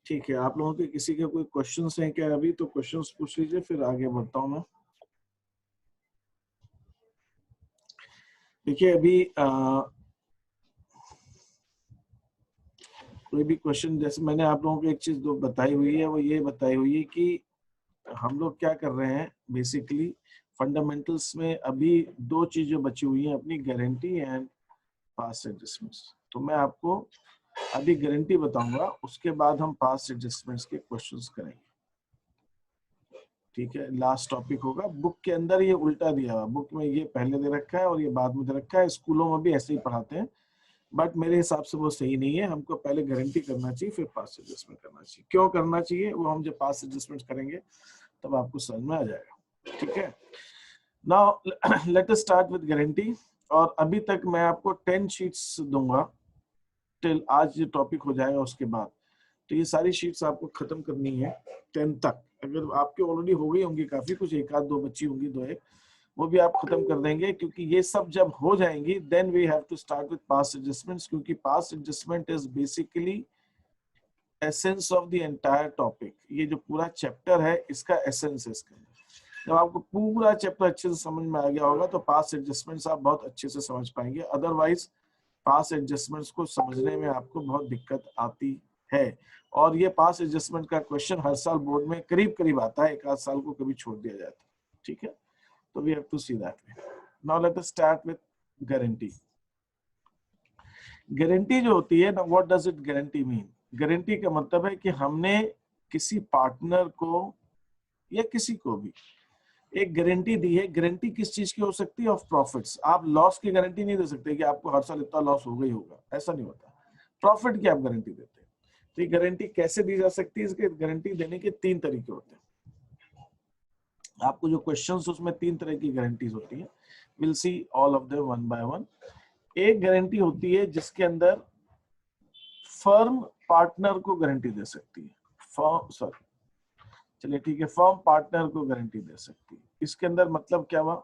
ठीक है, आप लोगों के किसी के कोई क्वेश्चंस हैं क्या अभी? तो क्वेश्चंस पूछ लीजिए, फिर आगे बढ़ता हूं मैं। देखिए अभी कोई भी क्वेश्चन, जैसे मैंने आप लोगों को एक चीज दो बताई हुई है, वो ये बताई हुई है कि हम लोग क्या कर रहे हैं बेसिकली फंडामेंटल्स में। अभी दो चीजें बची हुई हैं अपनी, गारंटी एंड पास्ट एडजस्टमेंट्स। तो मैं आपको अभी गारंटी बताऊंगा, उसके बाद हम पास्ट एडजस्टमेंट्स के क्वेश्चंस करेंगे। ठीक है, लास्ट टॉपिक होगा। बुक के अंदर ये उल्टा दिया हुआ, बुक में ये पहले दे रखा है और ये बाद में दे रखा है। स्कूलों में भी ऐसे ही पढ़ाते हैं, बट मेरे हिसाब से वो सही नहीं है। हमको पहले गारंटी करना चाहिए, फिर पास्ट एडजस्टमेंट करना चाहिए। क्यों करना चाहिए वो हम जब पास्ट एडजस्टमेंट करेंगे तब आपको समझ में आ जाएगा। ठीक है, now let us start with guarantee. और अभी तक मैं आपको 10 शीट्स दूंगा टिल आज ये टॉपिक हो जाएगा उसके बाद। तो ये सारी शीट्स आपको खत्म करनी है 10 तक। अगर आपके ऑलरेडी हो गई होंगी काफी, कुछ एक आध दो बच्ची होंगी, दो एक, वो भी आप खत्म कर देंगे। क्योंकि ये सब जब हो जाएंगी then we have to start with past adjustments, क्योंकि past adjustment is basically essence of the entire topic. ये जो पूरा चैप्टर है इसका एसेंस है इसका। जब आपको पूरा चैप्टर अच्छे से समझ में आ गया होगा तो पास्ट एडजस्टमेंट्स आप बहुत अच्छे से समझ पाएंगे। अदरवाइज पास्ट एडजस्टमेंट्स को समझने में आपको बहुत दिक्कत आती है। और ये पास्ट एडजस्टमेंट का क्वेश्चन हर साल बोर्ड में करीब करीब आता है, एक आध साल को कभी छोड़ दिया जाता है। ठीक है, तो we have to see that way. Now let us start with guarantee. Guarantee जो होती है ना, what does it guarantee mean? Guarantee का मतलब है कि हमने किसी पार्टनर को या किसी को भी एक गारंटी दी है। गारंटी किस चीज की हो सकती है? Of profits. आप लॉस की गारंटी नहीं दे सकते कि आपको हर साल इतना लॉस होगा ही होगा, ऐसा नहीं होता। प्रॉफिट की आप गारंटी देते हैं। तो ये गारंटी कैसे दी जा सकती है? इसके गारंटी देने के 3 तरीके होते हैं। आपको जो क्वेश्चंस उसमें 3 तरह की गारंटीज होती है। Will see all of them one by one. एक गारंटी होती है जिसके अंदर फर्म पार्टनर को गारंटी दे सकती है। चलिए ठीक है, फर्म पार्टनर को गारंटी दे सकती है। इसके अंदर मतलब क्या हुआ?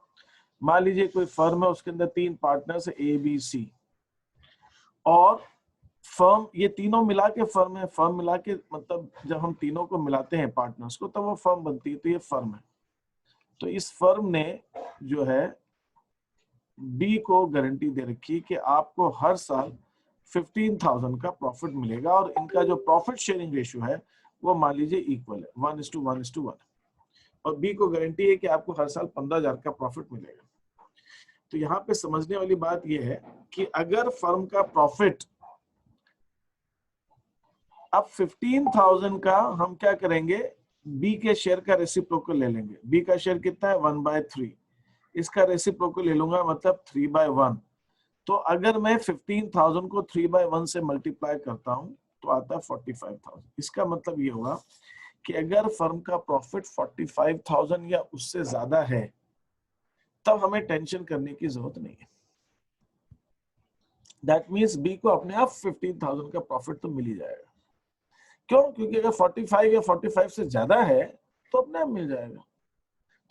मान लीजिए कोई फर्म है, उसके अंदर 3 पार्टनर्स है, ए बी सी, और फर्म, ये तीनों मिला के फर्म है। फर्म मिला के मतलब जब हम तीनों को मिलाते हैं पार्टनर्स को तब वो फर्म बनती है। तो ये फर्म है। तो इस फर्म ने जो है बी को गारंटी दे रखी कि आपको हर साल 15,000 का प्रॉफिट मिलेगा, और इनका जो प्रॉफिट शेयरिंग रेशियो है वो मान लीजिए इक्वल है, 1:1:1। और बी को गारंटी है कि आपको हर साल 15,000 का प्रॉफिट मिलेगा। तो यहाँ पे समझने वाली बात यह है कि अगर फर्म का प्रॉफिट अब 15,000 का, हम क्या करेंगे, बी के शेयर का रेसिप्रोकल ले लेंगे। बी का शेयर कितना है? 1/3। इसका रेसिप्रोकल ले लूंगा, मतलब 3/1। तो अगर मैं 15,000 को 3/1 से मल्टीप्लाई करता हूं तो आता है 45,000। इसका मतलब ये हुआ कि अगर फर्म का प्रॉफिट 45,000 या उससे ज्यादा है तब हमें टेंशन करने की जरूरत नहीं है। दैट मीन्स बी को अपने आप 15,000 का प्रॉफिट तो मिल ही जाएगा। क्यों? क्योंकि अगर 45 या 45 से ज्यादा है तो अपने आप मिल जाएगा।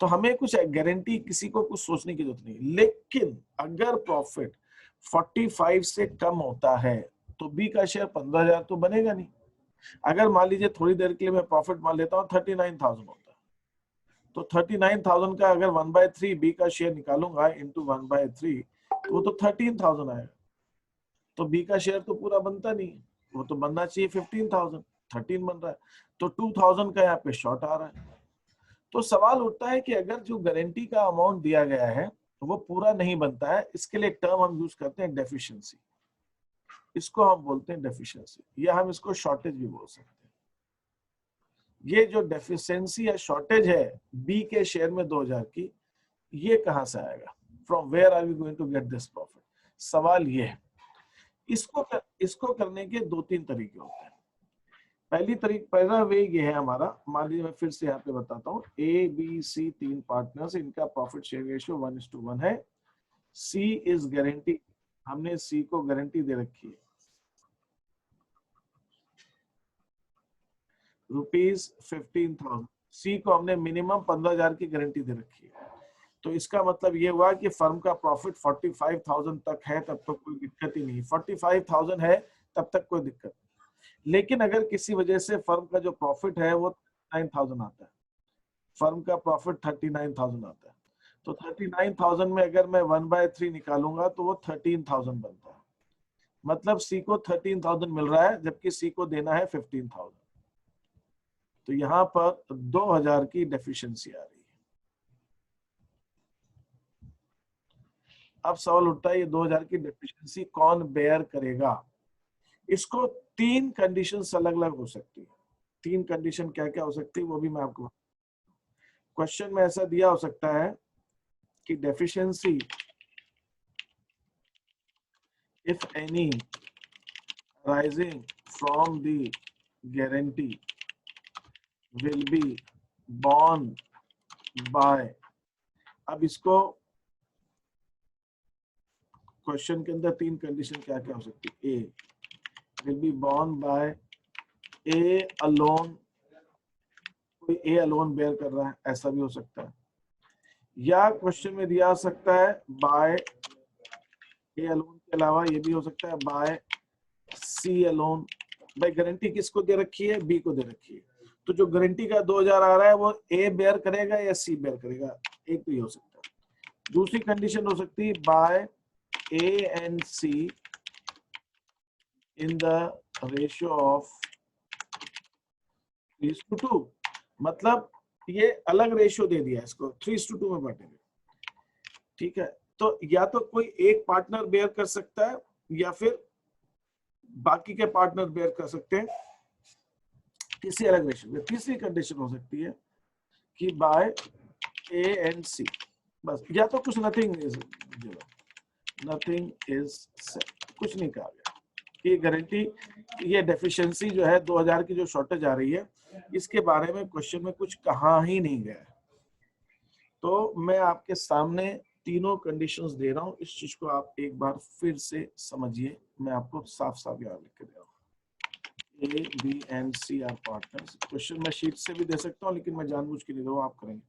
तो हमें कुछ गारंटी, किसी को कुछ सोचने की जरूरत नहीं। लेकिन अगर प्रॉफिट 45 से कम होता है तो बी का शेयर 15,000 तो बनेगा नहीं। अगर मान लीजिए थोड़ी देर के लिए मैं प्रॉफिट मान लेता हूँ 39,000 होता है, तो 39,000 का अगर 1/3 बी का शेयर निकालूंगा इंटू 1/3 तो वो तो 13,000 आएगा। तो बी का शेयर तो पूरा बनता नहीं, वो तो बनना चाहिए 15,000, 13 बन रहा है, तो 2,000 का यहाँ पे शॉर्ट आ रहा है। तो सवाल उठता है कि अगर जो गारंटी का अमाउंट दिया गया है तो वो पूरा नहीं बनता है, इसके लिए एक टर्म हम यूज करते हैं, डेफिशिएंसी। इसको हम बोलते हैं डेफिशिएंसी, या हम इसको शॉर्टेज भी बोल सकते हैं। ये जो डेफिशिएंसी या शॉर्टेज है बी के शेयर में 2,000 की, ये कहां से आएगा? From where are we going to get this profit? सवाल ये है। इसको करने के 2-3 तरीके होते हैं। पहला वे ये है हमारा, मान लीजिए मैं फिर से यहाँ पे बताता हूँ, ए बी सी 3 पार्टनर्स, इनका प्रॉफिट शेयर रेशियो 1:1 है। सी इज गारंटी, हमने सी को गारंटी दे रखी है ₹15,000। सी को हमने मिनिमम 15,000 की गारंटी दे रखी है। तो इसका मतलब ये हुआ कि फर्म का प्रॉफिट 45,000 तक है तब तक कोई दिक्कत ही नहीं। 45,000 है तब तक कोई दिक्कत नहीं। लेकिन अगर किसी वजह से फर्म का जो प्रॉफिट है वो 39,000 आता है, फर्म का प्रॉफिट 39,000 आता है, तो 39,000 में अगर मैं 1/3 निकालूंगा तो वो 13,000 बनता है। मतलब सी को 13,000 मिल रहा है जबकि सी को देना है 15,000। तो यहां पर 2,000 की डेफिशिएंसी आ रही है। अब सवाल उठता है ये 2,000 की डेफिशिएंसी कौन बेयर करेगा? इसको 3 कंडीशंस अलग अलग हो सकती है। 3 कंडीशन क्या क्या हो सकती है वो भी मैं आपको, क्वेश्चन में ऐसा दिया हो सकता है कि deficiency if any arising from the guarantee will be borne by, अब इसको क्वेश्चन के अंदर 3 कंडीशन क्या क्या हो सकती है? ए will be borne by A alone, कोई ए अलोन बेयर कर रहा है, ऐसा भी हो सकता है, या क्वेश्चन में दिया सकता है बाय ए अलोन के अलावा ये भी हो सकता है बाय सी अलोन। भाई गारंटी किसको दे रखी है? बी को दे रखी है, तो जो गारंटी का 2,000 आ रहा है वो ए बेयर करेगा या सी बेयर करेगा, एक तो ये हो सकता है। दूसरी कंडीशन हो सकती है by A and C in the ratio of 3:2, मतलब ये अलग रेशियो दे दिया इसको, 3:2 में बांटेंगे, ठीक है। तो या तो कोई एक पार्टनर बेयर कर सकता है या फिर बाकी के पार्टनर बेयर कर सकते हैं किसी अलग रेशियो में। तीसरी कंडीशन हो सकती है कि बाय ए एंड सी, बस, या तो कुछ नथिंग इज कुछ नहीं कहा गया कि गारंटी, ये डेफिशिएंसी जो है 2,000 की जो शॉर्टेज आ रही है इसके बारे में क्वेश्चन में कुछ कहा ही नहीं गया है। तो मैं आपके सामने तीनों कंडीशंस दे रहा हूं, इस चीज को आप एक बार फिर से समझिए, मैं आपको साफ साफ याद लिख के दे रहा हूँ। A B and C are partners, question मैं शीट से भी दे सकता हूँ लेकिन मैं जानबूझ के नहीं दे रहा हूं, आप करेंगे,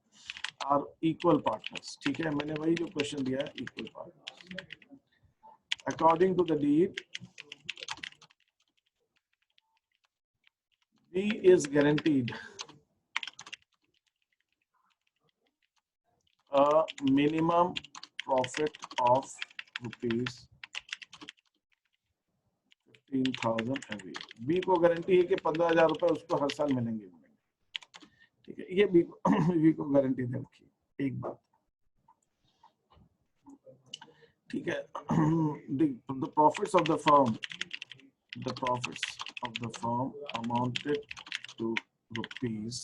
आर इक्वल पार्टनर्स, ठीक है, मैंने वही जो क्वेश्चन दिया है, equal partners according to the deed B is guaranteed a minimum profit of rupees 15,000 every year. B को गारंटी है कि 15,000 रुपए उसको हर साल मिलेंगे, ठीक है, ये B को गारंटी दे रखी है। एक बात, ठीक है, the profits of the firm amounted to rupees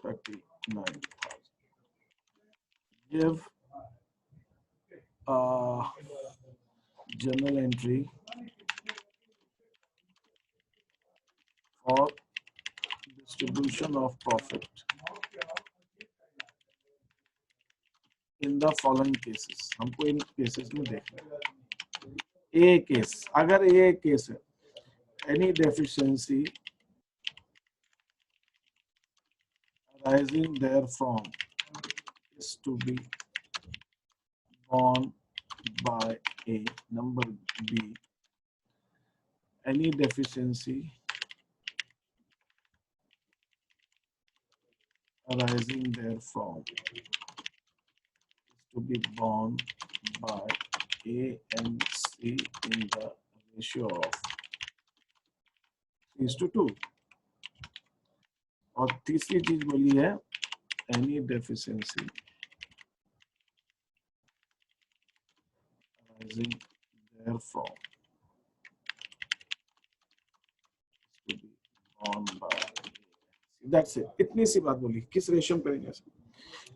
39,000. Give journal entry for distribution of profit in the following cases. हमको इन केसेस में देखना है। ए केस, अगर ये केस है, any deficiency arising therefrom is to be borne by A. Number B, any deficiency arising therefrom is to be borne by A and C in the ratio of 3:2. और तीसरी चीज बोली है any deficiency arising therefrom is to be borne by A. That's it. इतनी सी बात बोली, किस ratio में करेंगे?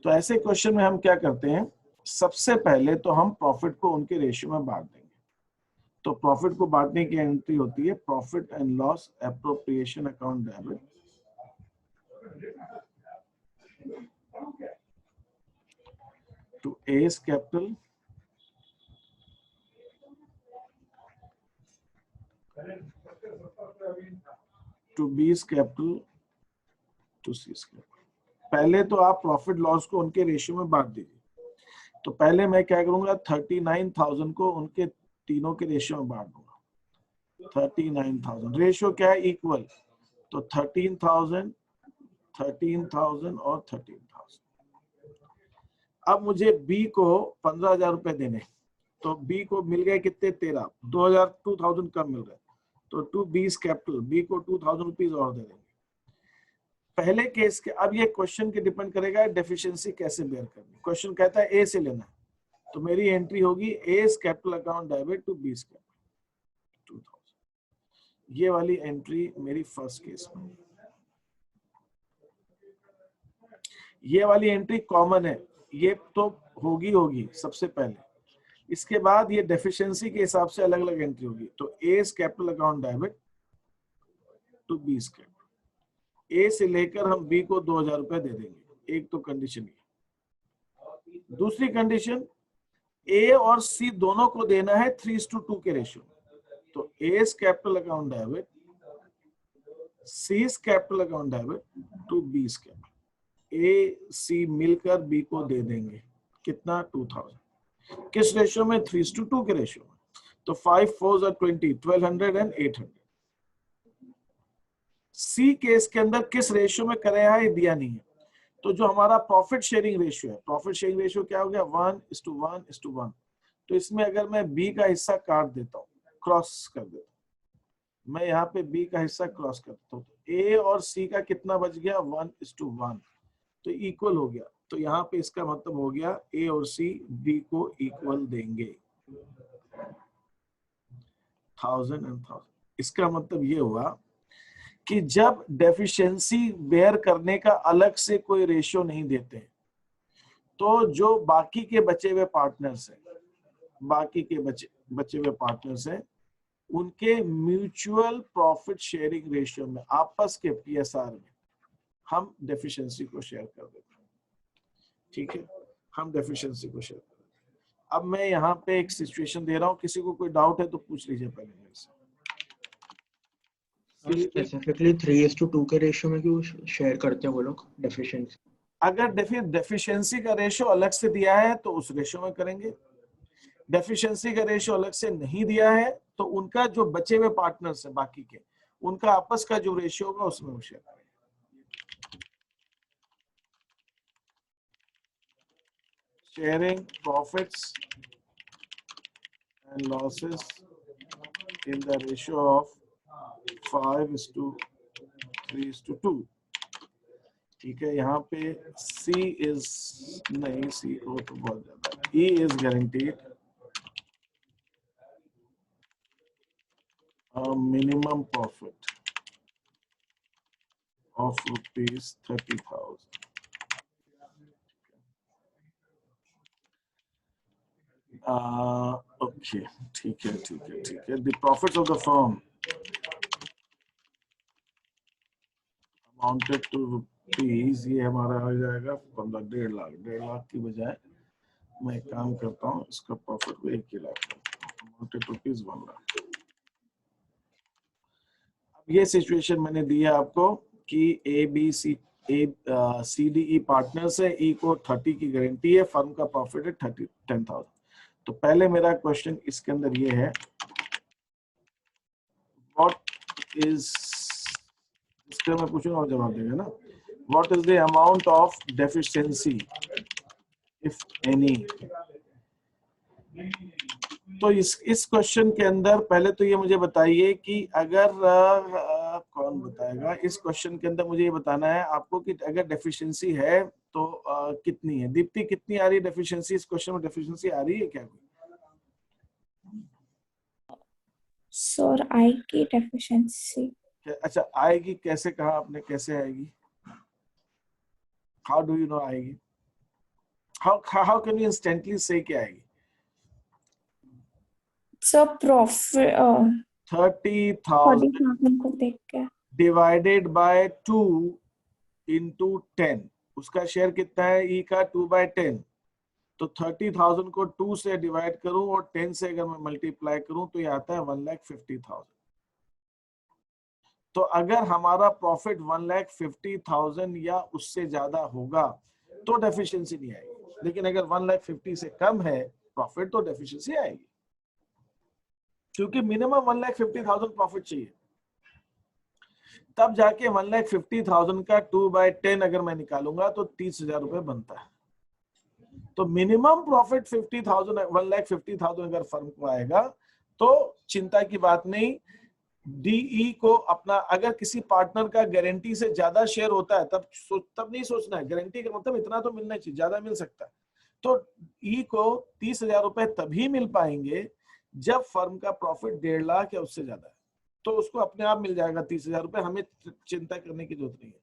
तो ऐसे क्वेश्चन में हम क्या करते हैं, सबसे पहले तो हम प्रॉफिट को उनके रेशियो में बांट देंगे। तो प्रॉफिट को बांटने की एंट्री होती है profit and loss appropriation account debit, to A's capital to B's capital to C's capital। पहले तो आप प्रॉफिट लॉस को उनके रेशियो में बांट दीजिए। तो पहले मैं क्या करूंगा, 39,000 को उनके तीनों के रेशियो में बांट दूंगा। 39,000। रेशियो क्या है? इक्वल। तो 13,000, 13,000 और 13,000। अब मुझे बी को 15,000 रुपए देने, तो बी को मिल गए कितने? 13। 2,000 कम मिल रहे, तो टू बीस कैपिटल, बी को 2,000 रुपीज और दे देंगे। पहले केस के, अब ये क्वेश्चन के डिपेंड करेगा डेफिशिएंसी कैसे बेयर करनी। क्वेश्चन कहता है ए से लेना, तो मेरी एंट्री होगी S capital account debit to B's capital 2,000। ये वाली एंट्री मेरी फर्स्ट केस में। ये वाली एंट्री कॉमन है, ये तो होगी सबसे पहले। इसके बाद ये डेफिशिएंसी के हिसाब से अलग अलग एंट्री होगी। तो A's capital account debit to B's capital. A से लेकर हम बी को 2,000 रुपए दे देंगे। एक तो कंडीशन ये। दूसरी कंडीशन, ए और सी दोनों को देना है 3:2 के रेशियो। तो A's capital account debit, C's capital account debit to B's capital. A C मिलकर बी को दे देंगे कितना? 2,000। किस रेशियो में? 3:2 के रेशियो में। तो 5 4 20, 1200 एंड 800। सी केस के अंदर किस रेशियो में करे है ये दिया नहीं है। तो जो हमारा प्रॉफिट शेयरिंग रेशियो है, प्रॉफिट शेयरिंग रेशियो क्या हो गया? 1:1:1। तो इसमें अगर मैं बी का हिस्सा काट देता हूँ, क्रॉस कर देता हूँ, मैं यहाँ पे बी का हिस्सा क्रॉस कर देता हूँ, तो ए और सी का कितना बच गया? 1:1। तो इक्वल हो गया। तो यहाँ पे इसका मतलब हो गया ए और सी बी को इक्वल देंगे 1,000 and 1,000। इसका मतलब ये हुआ कि जब डेफिशिएंसी बेयर करने का अलग से कोई रेशियो नहीं देते, तो जो बाकी के बचे हुए पार्टनर्स हैं, बाकी के बचे हुए पार्टनर्स हैं, उनके म्यूचुअल प्रॉफिट शेयरिंग रेशियो में, आपस के पीएसआर में हम डेफिशिएंसी को शेयर कर देते हैं। ठीक है, हम डेफिशिएंसी को शेयर कर देते हैं। अब मैं यहाँ पे एक सिचुएशन दे रहा हूँ, किसी को कोई डाउट है तो पूछ लीजिए पहले मेरे से। स्पेसिफिकली 3:2 के रेशियो में क्यों शेयर करते हैं वो लोग डेफिशिएंसी? अगर डेफिशिएंसी का रेशियो अलग से दिया है तो उस रेशियो में करेंगे। डेफिशिएंसी का रेशियो अलग से नहीं दिया है तो उनका जो बचे हुए पार्टनर्स है बाकी के, उनका आपस का जो रेशियो होगा उसमें वो शेयर करेंगे। Sharing profits and losses in the ratio of 5:3:2। ठीक है, यहाँ पे C इज नहीं, C को तो बहुत ज्यादा। E is guaranteed minimum profit of ₹30,000। Okay, ठीक है। The profits of the firm amounted to rupees, ये हमारा हो जाएगा 1.5 लाख। 1.5 लाख की बजाय मैं एक काम करता हूँ, इसका प्रॉफिट को 1 lakh amounted to rupees 1 lakh. अब ये सिचुएशन मैंने दी है आपको कि ABCDE पार्टनर्स है, E को 30 की गारंटी है, फर्म का प्रॉफिट है 10,000। तो पहले मेरा क्वेश्चन इसके अंदर ये है, व्हाट इज, इसका मैं पूछूंगा और जवाब देगा ना, what is the amount of deficiency if any. तो इस क्वेश्चन के अंदर पहले तो ये मुझे बताइए कि अगर कौन बताएगा, इस क्वेश्चन के अंदर मुझे ये बताना है आपको कि अगर डेफिशिएंसी है तो कितनी है। दीप्ति, कितनी आ रही है डेफिशिएंसी? इस क्वेश्चन में डेफिशिएंसी आ रही है क्या? सर आएगी डेफिशिएंसी। अच्छा, आएगी कैसे कहा आपने? कैसे आएगी? हाउ डू यू नो आएगी? हाउ कैन यू इंस्टेंटली से कि आएगी? सर प्रॉफिट 30,000 को देख के डिवाइडेड बाय 2 into 10, उसका शेयर कितना है? E का 2/10। तो 30,000 को 2 से डिवाइड करूं और 10 से अगर मैं मल्टीप्लाई करूं तो ये आता है 1,50,000। तो अगर हमारा प्रॉफिट 1,50,000 या उससे ज्यादा होगा तो डेफिशिएंसी नहीं आएगी, लेकिन अगर 1,50,000 से कम है प्रॉफिट तो डेफिशिएंसी आएगी। क्योंकि मिनिमम 1,50,000 प्रॉफिट चाहिए, तब जाके 1,50,000 का 2/10 अगर मैं निकालूंगा तो 30,000 रुपए बनता है। तो मिनिमम प्रॉफिट 50,000 1,50,000 अगर फर्म को आएगा तो चिंता की बात नहीं। डीई को अपना, अगर किसी पार्टनर का गारंटी से ज्यादा शेयर होता है तब नहीं सोचना है, गारंटी का मतलब इतना तो मिलना चाहिए, ज्यादा मिल सकता है। तो ई को 30,000 रुपए तभी मिल पाएंगे जब फर्म का प्रॉफिट 1.5 लाख या उससे ज्यादा है, तो उसको अपने आप मिल जाएगा 30,000 रुपए, हमें चिंता करने की जरूरत नहीं है।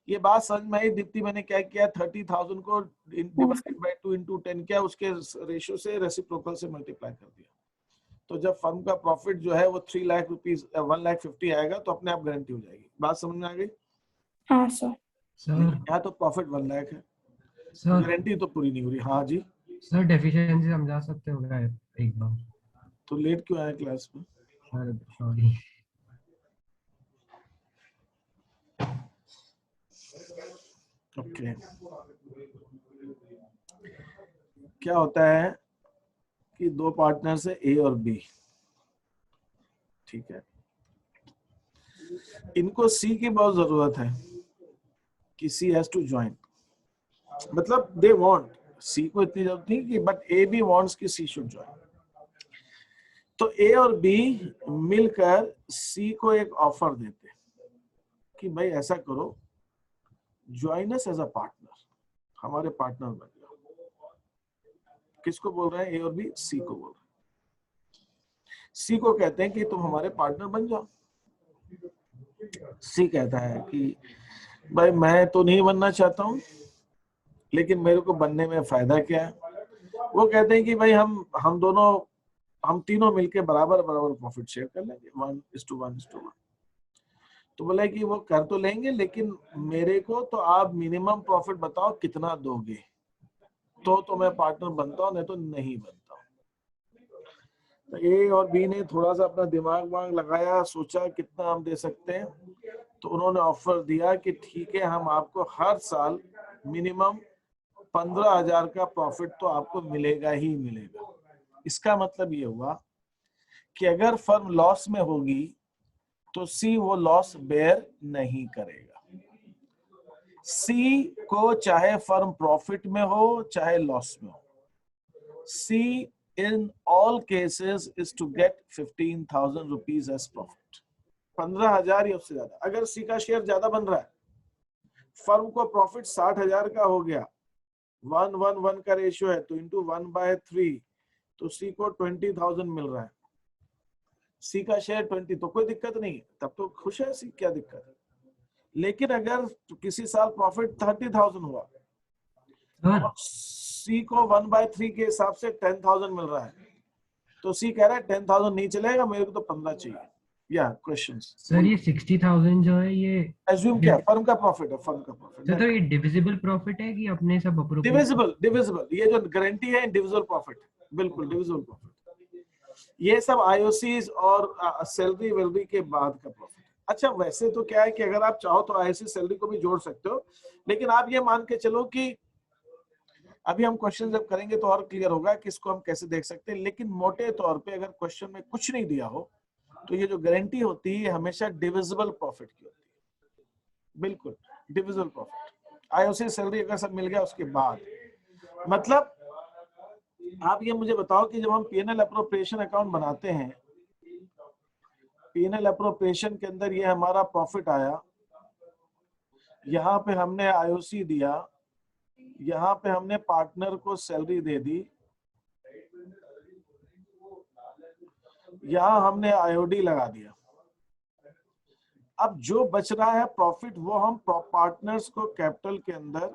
ये बात समझ में आई दीप्ति? मैंने क्या किया, 30,000 को डिवाइडेड बाय 2 into 10 किया, उसके रेशियो से रेसिप्रोकल से मल्टीप्लाई कर दिया। तो जब फर्म का प्रॉफिट जो है वो 3 लाख रुपीज 1,50,000 आएगा तो अपने आप गारंटी हो जाएगी। बात समझ में आ गई? हाँ सर। यहाँ तो प्रॉफिट 1 लाख है, गारंटी तो पूरी नहीं हो रही। हाँ जी सर, डेफिशिएंसी समझा सकते हो क्या एक बार? तो लेट क्यों आया क्लास में? Sir sorry. ओके, क्या होता है कि दो पार्टनर्स है ए और बी, ठीक है, इनको सी की बहुत जरूरत है कि सी हैज टू ज्वाइन, मतलब दे वांट, सी को इतनी जरूरत नहीं कि, बट ए बी वांट्स कि सी शुड ज्वाइन। तो ए और बी मिलकर सी को एक ऑफर देते कि भाई ऐसा करो, join us as a partner, हमारे पार्टनर बन जाओ। किसको बोल रहे हैं? ए और बी सी को बोल रहे हैं। सी को कहते हैं कि तुम हमारे पार्टनर बन जाओ। सी कहता है कि भाई मैं तो नहीं बनना चाहता हूं, लेकिन मेरे को बनने में फायदा क्या है? वो कहते हैं कि भाई हम तीनों मिलके बराबर बराबर प्रॉफिट शेयर कर लेंगे, 1:1:1। तो बोला कि वो कर तो लेंगे, लेकिन मेरे को तो आप मिनिमम प्रॉफिट बताओ कितना दोगे, तो मैं पार्टनर बनता हूं, नहीं तो नहीं बनता हूं। तो ए और बी ने थोड़ा सा अपना दिमाग लगाया, सोचा कितना हम दे सकते हैं, तो उन्होंने ऑफर दिया कि ठीक है, हम आपको हर साल मिनिमम 15,000 का प्रॉफिट तो आपको मिलेगा ही मिलेगा। इसका मतलब ये हुआ कि अगर फर्म लॉस में होगी तो सी वो लॉस बेयर नहीं करेगा। सी को चाहे फर्म प्रॉफिट में हो चाहे लॉस में हो, C in all cases is to get 15,000 rupees as profit, 15,000 या उससे ज्यादा। अगर सी का शेयर ज्यादा बन रहा है, फर्म को प्रॉफिट 60,000 का हो गया, 1:1 का रेशियो है, तो इंटू 1/3, तो सी को 20,000 मिल रहा है। सी का शेयर 20, तो कोई दिक्कत नहीं है, तब तो खुश है सी, क्या दिक्कत है। लेकिन अगर किसी साल प्रॉफिट 30,000 हुआ और सी को 1/3 के हिसाब से 10,000 मिल रहा है, तो सी कह रहा है 10,000 नहीं चलेगा, मेरे को तो 15 चाहिए। या क्वेश्चंस? सर ये 60,000 जो है ये एज्यूम क्या, फर्म का प्रॉफिट है, फर्म का प्रॉफिट। तो ये डिविजिबल प्रॉफिट है कि अपने सब अप्रोप्रिएट? डिविजिबल, ये जो गारंटी है डिविजिबल प्रॉफिट, बिल्कुल डिविजिबल प्रॉफिट। ये सब आईओसीज और सैलरी वेलरी के बाद का प्रॉफिट। अच्छा, वैसे तो क्या है कि अगर आप चाहो तो आईओसी सैलरी को भी जोड़ सकते हो, लेकिन आप ये मान के चलो कि अभी हम क्वेश्चन जब करेंगे तो और क्लियर होगा कि इसको हम कैसे देख सकते हैं। लेकिन मोटे तौर पे अगर क्वेश्चन में कुछ नहीं दिया हो तो ये जो गारंटी होती है हमेशा डिविजिबल प्रॉफिट की होती है, बिल्कुल डिविजिबल प्रॉफिट। आईओसी सैलरी अगर सब मिल गया उसके बाद, मतलब आप ये मुझे बताओ कि जब हम पीएनएल अप्रोप्रिएशन अकाउंट बनाते हैं, पीएनएल अप्रोप्रिएशन के अंदर ये हमारा प्रॉफिट आया, यहाँ पे हमने आईओसी दिया, यहाँ पे हमने पार्टनर को सैलरी दे दी, यहाँ हमने आईओडी लगा दिया। अब जो बच रहा है प्रॉफिट वो हम पार्टनर्स को कैपिटल के अंदर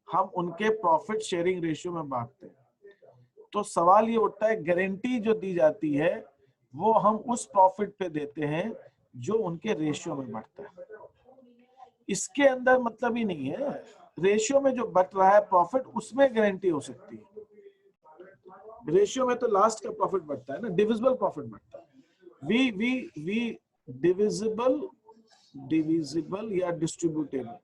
हम उनके प्रॉफिट शेयरिंग रेशियो में बांटते हैं। तो सवाल ये उठता है, गारंटी जो दी जाती है वो हम उस प्रॉफिट पे देते हैं जो उनके रेशियो में बढ़ता है। इसके अंदर मतलब ही नहीं है, रेशियो में जो बढ़ रहा है प्रॉफिट उसमें गारंटी हो सकती है। रेशियो में तो लास्ट का प्रॉफिट बढ़ता है ना, डिविजिबल प्रॉफिट बढ़ता है। वी डिविजिबल या डिस्ट्रीब्यूटेबल,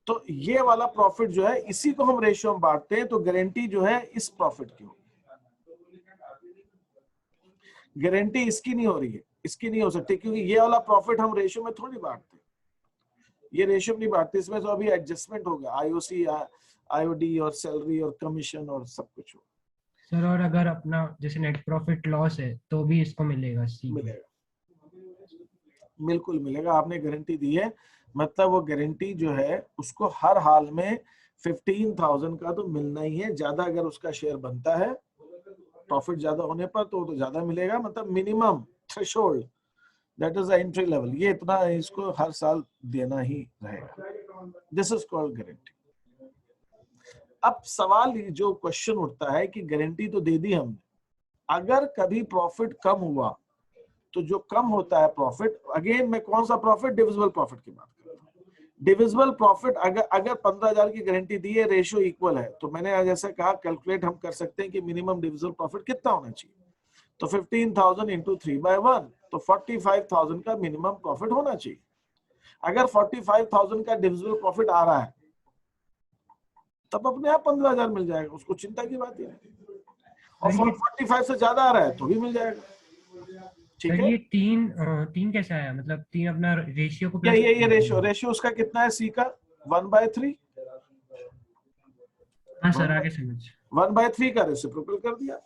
तो ये वाला प्रॉफिट जो है इसी को हम रेशियो में बांटते हैं, तो गारंटी जो है इस प्रॉफिट की होगी, गारंटी इसकी नहीं हो रही है, इसकी नहीं हो सकती, क्योंकि ये वाला प्रॉफिट हम रेशियो में थोड़ी बांटते, ये रेशियो में नहीं बांटते, इसमें तो अभी एडजस्टमेंट होगा, आईओसी, आईओडी और सैलरी और कमीशन और सब कुछ होगा। सर और अगर अपना जैसे नेट प्रॉफिट लॉस है तो भी इसको मिलेगा, सी मिलेगा, बिल्कुल मिलेगा, आपने गारंटी दी है, मतलब वो गारंटी जो है उसको हर हाल में 15,000 का तो मिलना ही है, ज्यादा अगर उसका शेयर बनता है प्रॉफिट ज्यादा होने पर तो ज्यादा मिलेगा, मतलब minimum threshold, that is the entry level, ये इतना इसको हर साल देना ही रहेगा, दिस इज कॉल्ड गारंटी। अब सवाल जो क्वेश्चन उठता है कि गारंटी तो दे दी हमने, अगर कभी प्रॉफिट कम हुआ तो जो कम होता है प्रॉफिट, अगेन मैं कौन सा प्रॉफिट, डिविजिबल प्रॉफिट की बात कर रहा हूँ, डिविजिबल प्रॉफिट अगर 15,000 की गारंटी दी है, रेशियो इक्वल है, तो मैंने आज ऐसा कहा कैलकुलेट हम कर सकते हैं कि मिनिमम डिविजिबल प्रॉफिट कितना होना चाहिए, तो 15,000 इंटू 3/1, तो 45,000 का मिनिमम प्रॉफिट होना चाहिए। अगर 45,000 का डिविजिबल प्रॉफिट आ रहा है तब अपने आप 15,000 मिल जाएगा, उसको चिंता की बात ही नहीं, और 45 से ज्यादा आ रहा है तो भी मिल जाएगा, ठीक सर है। ये तीन कैसा आया, मतलब तीन अपना रेशियो को प्लस, ये रेशियो उसका कितना है, सी का 1/3, हाँ सर आगे समझ, 1/3 का रेसिप्रोकल कर दिया।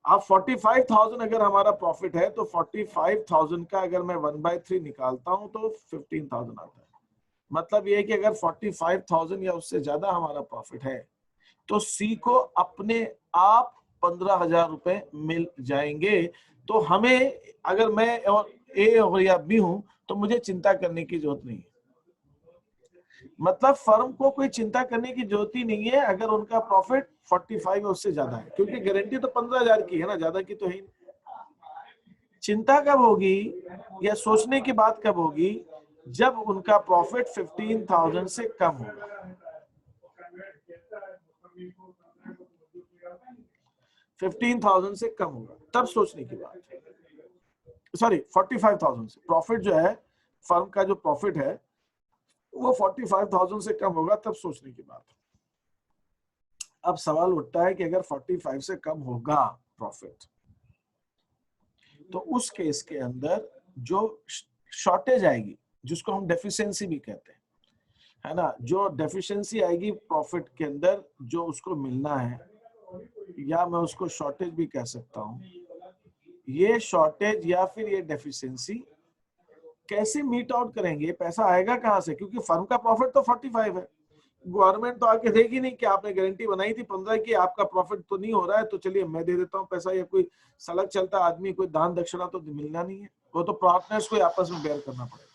अब 45,000 अगर हमारा प्रॉफिट है तो 45,000 का अगर मैं 1/3 निकालता हूं तो 15,000 आता है, मतलब ये है कि अगर 45,000 या उससे ज्यादा हमारा प्रॉफिट है तो सी को अपने आप 15,000 रुपए मिल जाएंगे। तो हमें, अगर मैं और ए और या बी हूं तो मुझे चिंता करने की जरूरत नहीं है, मतलब फर्म को कोई चिंता करने की जरूरत ही नहीं है अगर उनका प्रॉफिट 45 या उससे ज्यादा है, क्योंकि गारंटी तो 15,000 की है ना, ज्यादा की तो है ही नहीं। चिंता कब होगी या सोचने की बात कब होगी, जब उनका प्रॉफिट 15,000 से कम होगा, 15,000 से कम होगा तब सोचने की बात है, सॉरी 45,000 से, प्रॉफिट जो है फर्म का जो प्रॉफिट है वो 45,000 से कम होगा तब सोचने की बात है। अब सवाल उठता है कि अगर 45 से कम होगा प्रॉफिट तो उस केस के अंदर जो शॉर्टेज आएगी, जिसको हम डेफिशिएंसी भी कहते हैं, है ना, जो डेफिशिएंसी आएगी प्रॉफिट के अंदर जो उसको मिलना है, या मैं उसको शॉर्टेज भी कह सकता हूं, ये शॉर्टेज या फिर ये डेफिशिएंसी कैसे मीट आउट करेंगे, पैसा आएगा कहां से, क्योंकि फर्म का प्रॉफिट तो 45 है, गवर्नमेंट तो आके देगी नहीं कि आपने गारंटी बनाई थी 15 की, आपका प्रॉफिट तो नहीं हो रहा है तो चलिए मैं दे देता हूं पैसा, या कोई सड़क चलता आदमी कोई दान दक्षिणा तो मिलना नहीं है, वो तो पार्टनर्स को आपस में बेयर करना पड़ेगा,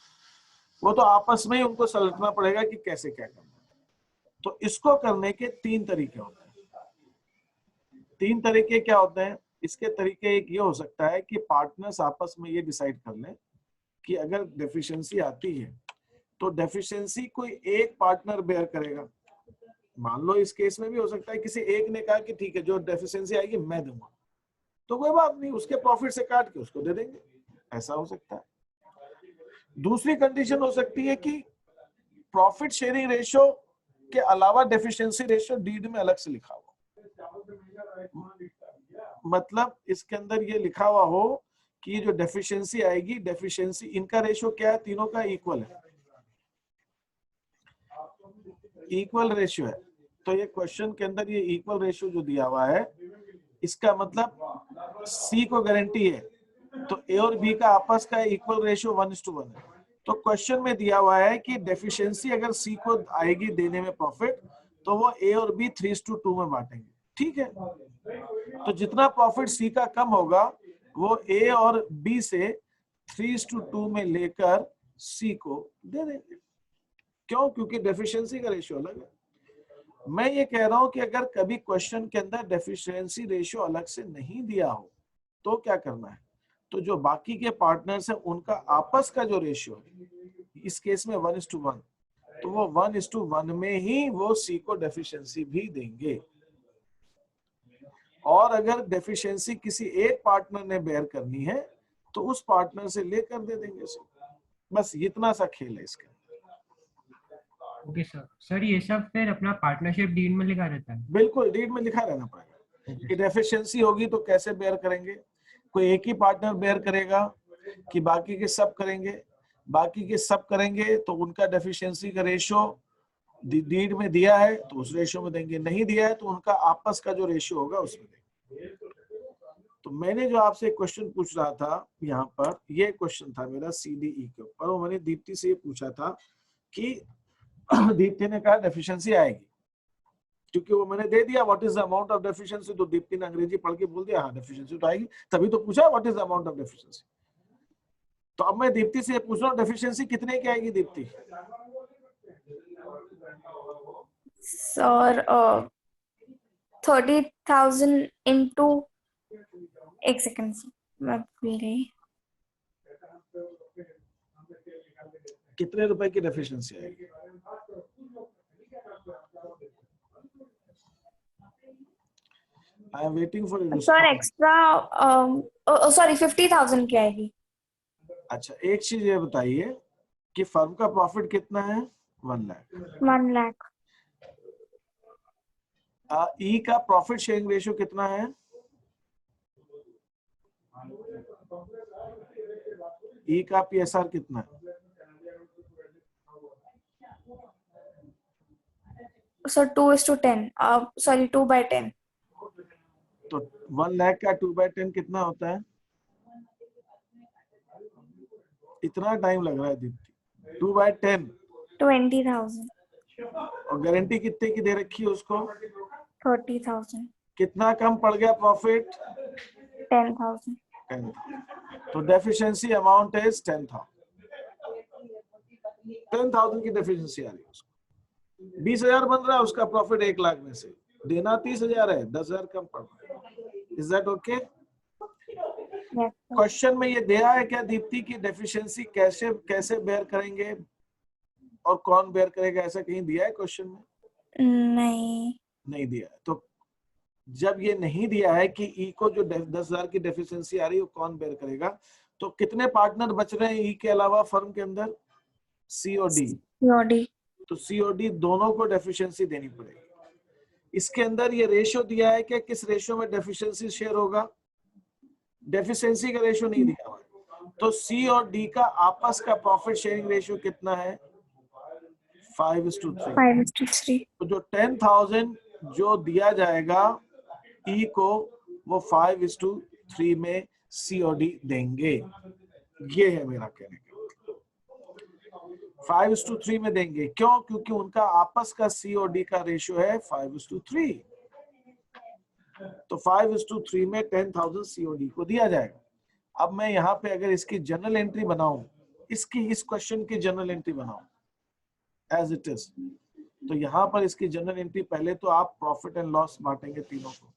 वो तो आपस में ही उनको सलटना पड़ेगा कि कैसे क्या करना है। तो इसको करने के 3 तरीके होते हैं। 3 तरीके क्या होते हैं इसके तरीके? एक ये हो सकता है कि पार्टनर्स आपस में ये डिसाइड कर लें कि अगर डेफिशिएंसी आती है तो डेफिशिएंसी कोई एक पार्टनर बेयर करेगा। मान लो इस केस में भी हो सकता है किसी एक ने कहा कि ठीक है जो डेफिशिएंसी आएगी मैं दूंगा, तो कोई बात नहीं, उसके प्रॉफिट से काट के उसको दे देंगे, ऐसा हो सकता है। दूसरी कंडीशन हो सकती है कि प्रॉफिट शेयरिंग रेशियो के अलावा डेफिशिएंसी रेशियो डीड में अलग से लिखा हुआ, मतलब इसके अंदर ये लिखा हुआ हो कि जो डेफिशिएंसी आएगी, डेफिशिएंसी इनका रेशियो क्या है, तीनों का इक्वल है, इक्वल रेशियो है। तो ये क्वेश्चन के अंदर ये इक्वल रेशियो जो दिया हुआ है, इसका मतलब सी को गारंटी है तो ए और बी का आपस का इक्वल रेशियो 1:1 है। तो क्वेश्चन में दिया हुआ है कि डेफिशिएंसी अगर सी को आएगी देने में प्रॉफिट तो वो ए और बी 3:2 में बांटेंगे, ठीक है। तो जितना प्रॉफिट सी का कम होगा वो ए और बी से 3:2 में लेकर सी को दे देंगे। क्यों? क्योंकि डेफिशिएंसी का रेशियो अलग है। मैं ये कह रहा हूं कि अगर कभी क्वेश्चन के अंदर डेफिशिएंसी रेशियो अलग से नहीं दिया हो तो क्या करना है, तो जो बाकी के पार्टनर्स हैं उनका आपस का जो रेशियो है, इस केस में 1:1, तो वो 1:1 में ही वो सी को डेफिशिएंसी भी देंगे। और अगर डेफिशिएंसी किसी एक पार्टनर ने बेयर करनी है तो उस पार्टनर से लेकर दे देंगे सी। बस इतना सा खेल है इसका। Okay sir. सर ये सब फिर अपना पार्टनरशिप डीड में लिखा रहता है? बिल्कुल डीड में लिखा रहना पड़ेगा ओके कि डेफिशिएंसी होगी तो कैसे बेयर करेंगे, कोई एक ही पार्टनर बेयर करेगा कि बाकी के सब करेंगे, बाकी के सब करेंगे तो उनका डेफिशिएंसी का रेशियो डीड में दिया है तो उस रेशियो में देंगे, नहीं दिया है तो उनका आपस का जो रेशियो होगा उसमें देंगे। तो मैंने जो आपसे एक क्वेश्चन पूछ रहा था यहाँ पर, ये क्वेश्चन था मेरा CDE के ऊपर, वो मैंने दीप्ति से ये पूछा था कि दीप्ति ने कहा डेफिशिएंसी आएगी, क्योंकि वो मैंने दे दिया what is the amount of deficiency, तो दीप्ति ने अंग्रेजी पढ़ के बोल दिया हाँ डेफिशिएंसी तो आएगी, तभी तो पूछा what is the amount of deficiency. तो अब मैं दीप्ति से पूछ रहा हूँ डेफिशिएंसी कितने की आएगी दीप्ति? सर 30,000 into, एक सेकंड मैं भूल गई। कितने रुपए की डेफिशिएंसी आएगी? I am waiting for you sir extra sorry 50,000 की आएगी। अच्छा एक चीज ये बताइए कि फर्म का प्रॉफिट कितना है? 1 लाख। 1 लाख। ई का प्रॉफिट शेयरिंग रेशियो कितना है? ई का PSR कितना है? Sir 2:10, sorry 2/10। तो 1 लाख का 2/10 कितना होता है? इतना टाइम लग रहा है दीप्ति? 2/10 20,000। और गारंटी कितने की दे रखी है उसको? 30,000। कितना कम पड़ गया प्रॉफिट? 10,000। 10,000। तो डेफिशिएंसी अमाउंट इज 10,000। 10,000 की डेफिशिएंसी आ रही है उसको, 20,000 बन रहा है उसका प्रॉफिट 1 लाख में से, देना 30,000 है, 10,000 कम पड़ रहा है। Is that okay? क्वेश्चन में ये दिया है क्या दीप्ति की डेफिशिएंसी कैसे कैसे बेयर करेंगे और कौन बेयर करेगा, ऐसा कहीं दिया है क्वेश्चन में? नहीं दिया है। तो जब ये नहीं दिया है कि ई को जो 10,000 की डेफिशिएंसी आ रही है वो कौन बेयर करेगा, तो कितने पार्टनर बच रहे हैं ई के अलावा फर्म के अंदर? सी और डी। तो सी और डी दोनों को डेफिशिएंसी देनी पड़ेगी। इसके अंदर ये रेशियो दिया है कि किस रेशियो में डेफिशिएंसी शेयर होगा? डेफिशिएंसी का रेशियो नहीं दिया हुआ है। तो सी और डी का आपस का प्रॉफिट शेयरिंग रेशियो कितना है? 5:3। 5:3। तो जो 10,000 जो दिया जाएगा ई को वो 5:3 में सी और डी देंगे। ये है मेरा कहने का, 5:3 में देंगे। क्यों? क्योंकि उनका आपस का सी और डी का रेशियो है 5:3। तो 5:3 में 10,000 सी और डी को दिया जाएगा। अब मैं यहाँ पे अगर इसकी जनरल एंट्री बनाऊं, इसकी इस क्वेश्चन की जनरल एंट्री बनाऊं एज इट इज, तो यहाँ पर इसकी जनरल एंट्री पहले तो आप प्रॉफिट एंड लॉस बांटेंगे तीनों को।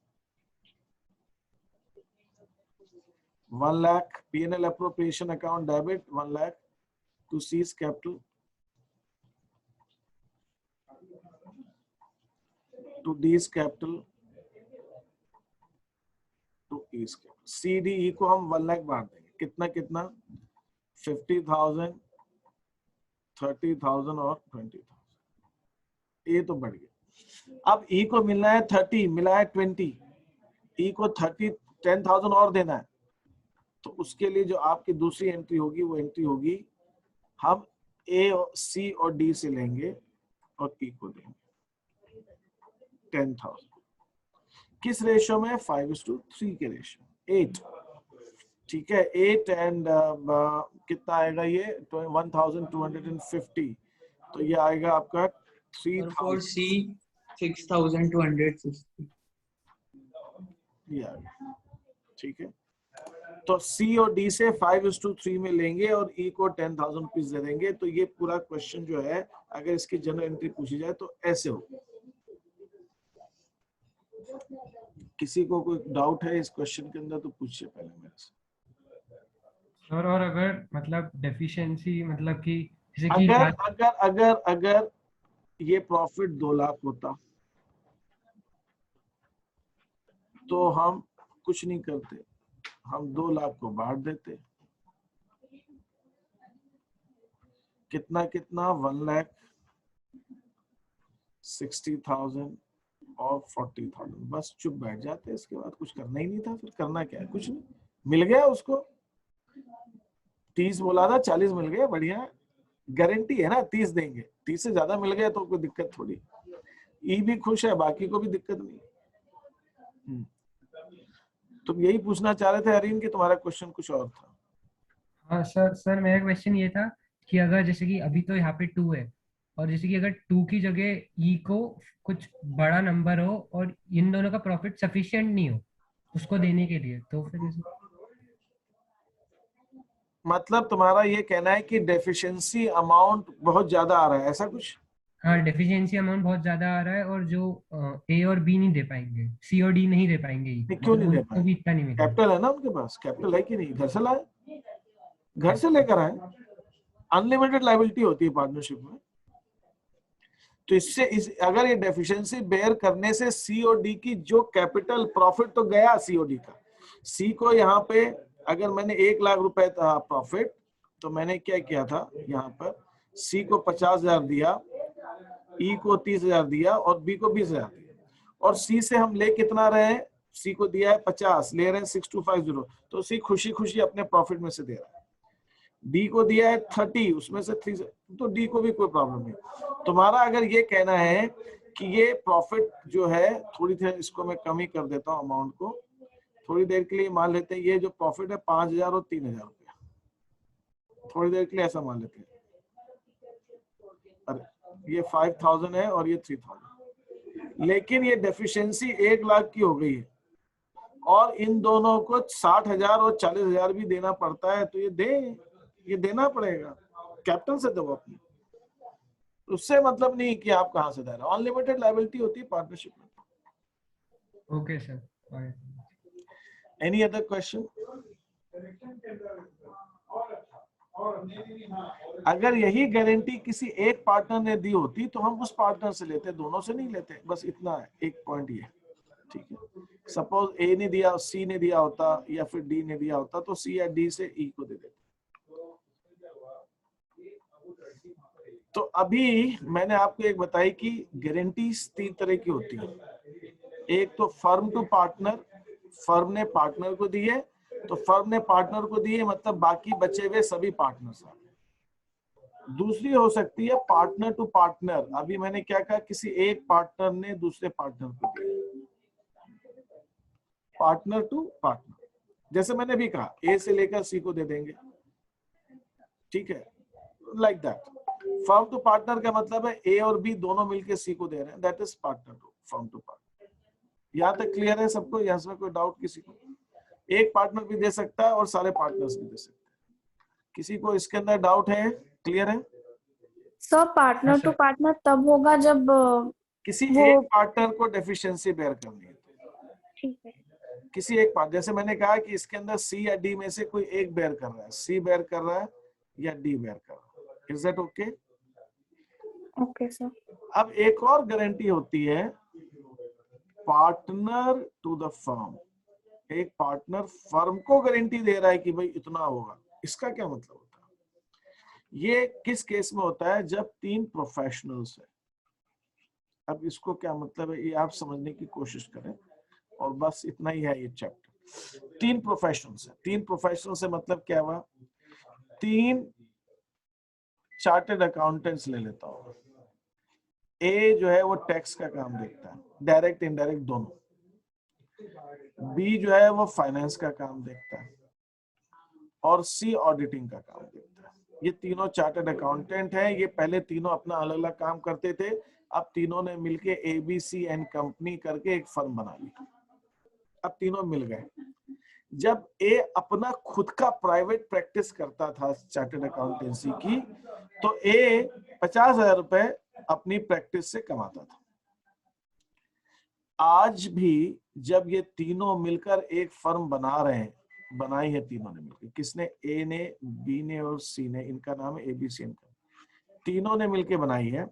1 lakh P&L appropriation account debit, 1 lakh to C's capital, to D's capital, to E's capital। CDE को हम 1 लाख बांट देंगे, कितना कितना? 50,000, 30,000 और 20,000। ये तो बढ़ गया। अब E को मिलना है 30, मिला है 20, E को 10,000 और देना है। तो उसके लिए जो आपकी दूसरी एंट्री होगी वो एंट्री होगी, हम A और C और D से लेंगे और E को देंगे 10,000। किस रेशियो में? 5:3 के रेशियो, 8। ठीक है, 8 एंड कितना आएगा ये? 1,250। तो ये आएगा आपका 3,000। C 6,250। ये आएगा। ठीक है, तो C और D से 5:3 में लेंगे और E को 10,000 रुपीज दे देंगे। तो ये पूरा क्वेश्चन जो है अगर इसकी जनरल एंट्री पूछी जाए तो ऐसे होगा। किसी को कोई डाउट है इस क्वेश्चन के अंदर तो पूछिए पहले मेरे से। सर और अगर मतलब डेफिशिएंसी मतलब कि जैसे कि अगर अगर अगर अगर ये प्रॉफिट 2 लाख होता तो हम कुछ नहीं करते, हम 2 लाख को बांट देते। कितना कितना? 1 लाख 60,000 और 40,000, बस चुप बैठ जाते, इसके बाद कुछ करना ही नहीं था। फिर करना क्या है, कुछ नहीं, मिल गया उसको। 30 बोला था, 40 मिल गया, बढ़िया, गारंटी है ना 30 देंगे। 30 से ज्यादा मिल गया तो कोई दिक्कत थोड़ी, ई भी खुश है, बाकी को भी दिक्कत नहीं। तुम यही पूछना चाह रहे थे अरीन, कि तुम्हारा क्वेश्चन कुछ और था? हाँ सर मेरा क्वेश्चन ये था कि अगर जैसे कि अभी तो यहाँ पे 2 है, और जैसे कि अगर 2 की जगह ई को कुछ बड़ा नंबर हो और इन दोनों का प्रॉफिट सफिशिएंट नहीं हो उसको देने के लिए, तो फिर मतलब तुम्हारा ये कहना है कि डेफिशिएंसी अमाउंट बहुत ज्यादा आ रहा है, ऐसा कुछ? हाँ डेफिशिएंसी अमाउंट बहुत ज्यादा आ रहा है, और जो ए और बी नहीं दे पाएंगे, सी और डी नहीं दे पाएंगे, नहीं, क्यों नहीं दे उनको भी इतना नहीं मिलेगा। कैपिटल है ना उनके पास, कैपिटल है कि नहीं? घर से लाए, घर से लेकर आए। अनलिमिटेड लायबिलिटी होती है पार्टनरशिप में। तो अगर ये डेफिशिएंसी बेयर करने से सी और डी की जो कैपिटल प्रॉफिट तो गया, सी और डी का, सी को यहाँ पे अगर मैंने 1 लाख रुपए था प्रॉफिट, तो मैंने क्या किया था, यहाँ पर सी को 50,000 दिया, ई को 30,000 दिया और बी को 20,000 दिया। और सी से हम ले कितना रहे हैं, सी को दिया है 50, ले रहे हैं 6250, तो सी खुशी खुशी अपने प्रॉफिट में से दे रहा है। डी को दिया है 30, उसमें से 3, तो डी को भी कोई प्रॉब्लम नहीं। तुम्हारा अगर ये कहना है कि ये प्रॉफिट जो है, थोड़ी देर इसको मैं कम ही कर देता हूँ अमाउंट को, थोड़ी देर के लिए मान लेते हैं ये जो प्रॉफिट है 5,000 और 3,000 रुपया, थोड़ी देर के लिए ऐसा मान लेते हैं। अरे ये 5,000 है और ये 3,000, लेकिन ये डेफिशिएंसी 1 लाख की हो गई है और इन दोनों को 60,000 और 40,000 भी देना पड़ता है, तो ये देना पड़ेगा, कैपिटल से दो अपनी। उससे मतलब नहीं कि आप कहां से दे रहे हो, अनलिमिटेड लायबिलिटी होती है पार्टनरशिप में। Okay sir. Any other question? अगर यही गारंटी किसी एक पार्टनर ने दी होती तो हम उस पार्टनर से लेते, दोनों से नहीं लेते, बस इतना है, एक पॉइंट ये, ठीक है। सपोज ए ने दिया, सी ने दिया होता या फिर डी ने दिया होता, तो सी या डी से ई को दे देते। तो अभी मैंने आपको एक बताई कि गारंटीज 3 तरह की होती है। एक तो फर्म टू पार्टनर, फर्म ने पार्टनर को दी है, तो फर्म ने पार्टनर को दी है, मतलब बाकी बचे हुए सभी पार्टनर्स। दूसरी हो सकती है पार्टनर टू पार्टनर। अभी मैंने क्या कहा, किसी एक पार्टनर ने दूसरे पार्टनर को दिया, पार्टनर टू पार्टनर। जैसे मैंने भी कहा ए से लेकर सी को दे देंगे, ठीक है, like that. Firm to partner का मतलब है ए और बी दोनों मिलकर सी को दे रहे हैं, that is partner to firm to partner. यहाँ तक क्लियर है सबको? यहाँ से कोई डाउट किसी को? एक पार्टनर भी दे सकता है और सारे पार्टनर्स भी दे सकते हैं। किसी को इसके अंदर डाउट है? क्लियर है? सर पार्टनर टू पार्टनर तब होगा जब किसी एक पार्टनर को डेफिशिएंसी बेयर करनी है। ठीक है। किसी एक पार्ट, जैसे मैंने कहा कि इसके अंदर सी या डी में से कोई एक बेयर कर रहा है, सी बेयर कर रहा है या डी बेयर कर रहा है। Is that okay? Okay sir. अब एक और गारंटी होती है पार्टनर टू द फर्म। एक पार्टनर फर्म को गारंटी दे रहा है कि भाई इतना होगा। इसका क्या मतलब होता है? ये किस केस में होता है? जब 3 प्रोफेशनल्स है। अब इसको क्या मतलब है ये आप समझने की कोशिश करें, और बस इतना ही है ये चैप्टर। 3 प्रोफेशनल्स है। 3 प्रोफेशनल से मतलब क्या हुआ? 3 चार्टर्ड अकाउंटेंट्स ले लेता हूं। ए जो है वो टैक्स का काम देखता है, डायरेक्ट इनडायरेक्ट दोनों। बी जो है वो फाइनेंस का काम देखता है, और सी ऑडिटिंग का काम देखता है। ये तीनों चार्टर्ड अकाउंटेंट हैं। ये पहले तीनों अपना अलग अलग काम करते थे, अब तीनों ने मिलके एबीसी एंड कंपनी करके एक फर्म बना ली। अब तीनों मिल गए। जब ए अपना खुद का प्राइवेट प्रैक्टिस करता था चार्टर्ड अकाउंटेंसी की, तो ए 50,000 रुपए अपनी प्रैक्टिस से कमाता था। आज भी जब ये तीनों मिलकर एक फर्म बना रहे हैं, बनाई है तीनों ने मिलकर, किसने? ए ने, बी ने और सी ने, इनका नाम है एबीसी इनका, तीनों ने मिलकर बनाई है।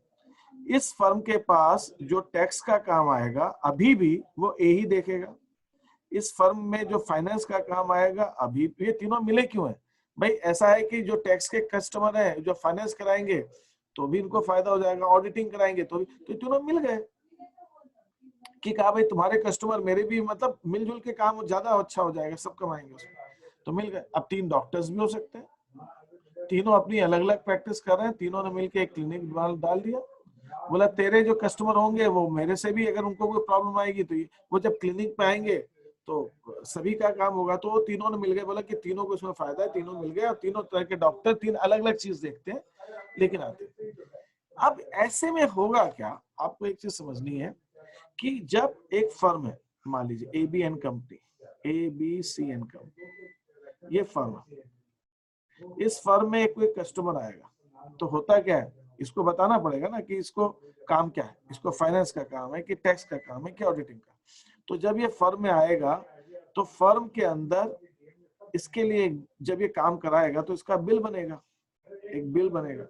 इस फर्म के पास जो टैक्स का काम आएगा अभी भी वो ए ही देखेगा। इस फर्म में जो फाइनेंस का काम आएगा अभी, ये तीनों मिले क्यों है भाई? ऐसा है कि जो टैक्स के कस्टमर हैं, जो फाइनेंस कराएंगे, तो भी इनको फायदा हो जाएगा, ऑडिटिंग कराएंगे तो भी, तो तीनों मिल गए कि कहा भाई तुम्हारे कस्टमर मेरे भी, मतलब मिलजुल के काम ज्यादा अच्छा हो जाएगा, सब कमाएंगे उसमें, तो मिल गए। अब 3 डॉक्टर्स भी हो सकते हैं, तीनों अपनी अलग अलग प्रैक्टिस कर रहे हैं, तीनों ने मिलकर एक क्लिनिक डाल दिया, बोला तेरे जो कस्टमर होंगे वो मेरे से भी, अगर उनको कोई प्रॉब्लम आएगी तो वो जब क्लिनिक पे आएंगे तो सभी का काम होगा। तो तीनों ने मिल गए, बोला कि तीनों को इसमें फायदा है, तीनों मिल गए, और तीनों तरह के डॉक्टर 3 अलग अलग चीज देखते हैं लेकिन आते हैं। अब ऐसे में होगा क्या, आपको एक चीज समझनी है कि जब एक फर्म है, मान लीजिए ABN कंपनी, ABCN कंपनी, ये फर्म है, इस फर्म में कोई कस्टमर आएगा तो होता क्या है, इसको बताना पड़ेगा ना कि इसको काम क्या है, इसको फाइनेंस का काम है कि टैक्स का काम है कि ऑडिटिंग का। तो जब ये फर्म में आएगा तो फर्म के अंदर इसके लिए जब ये काम कराएगा तो इसका बिल बनेगा, एक बिल बनेगा,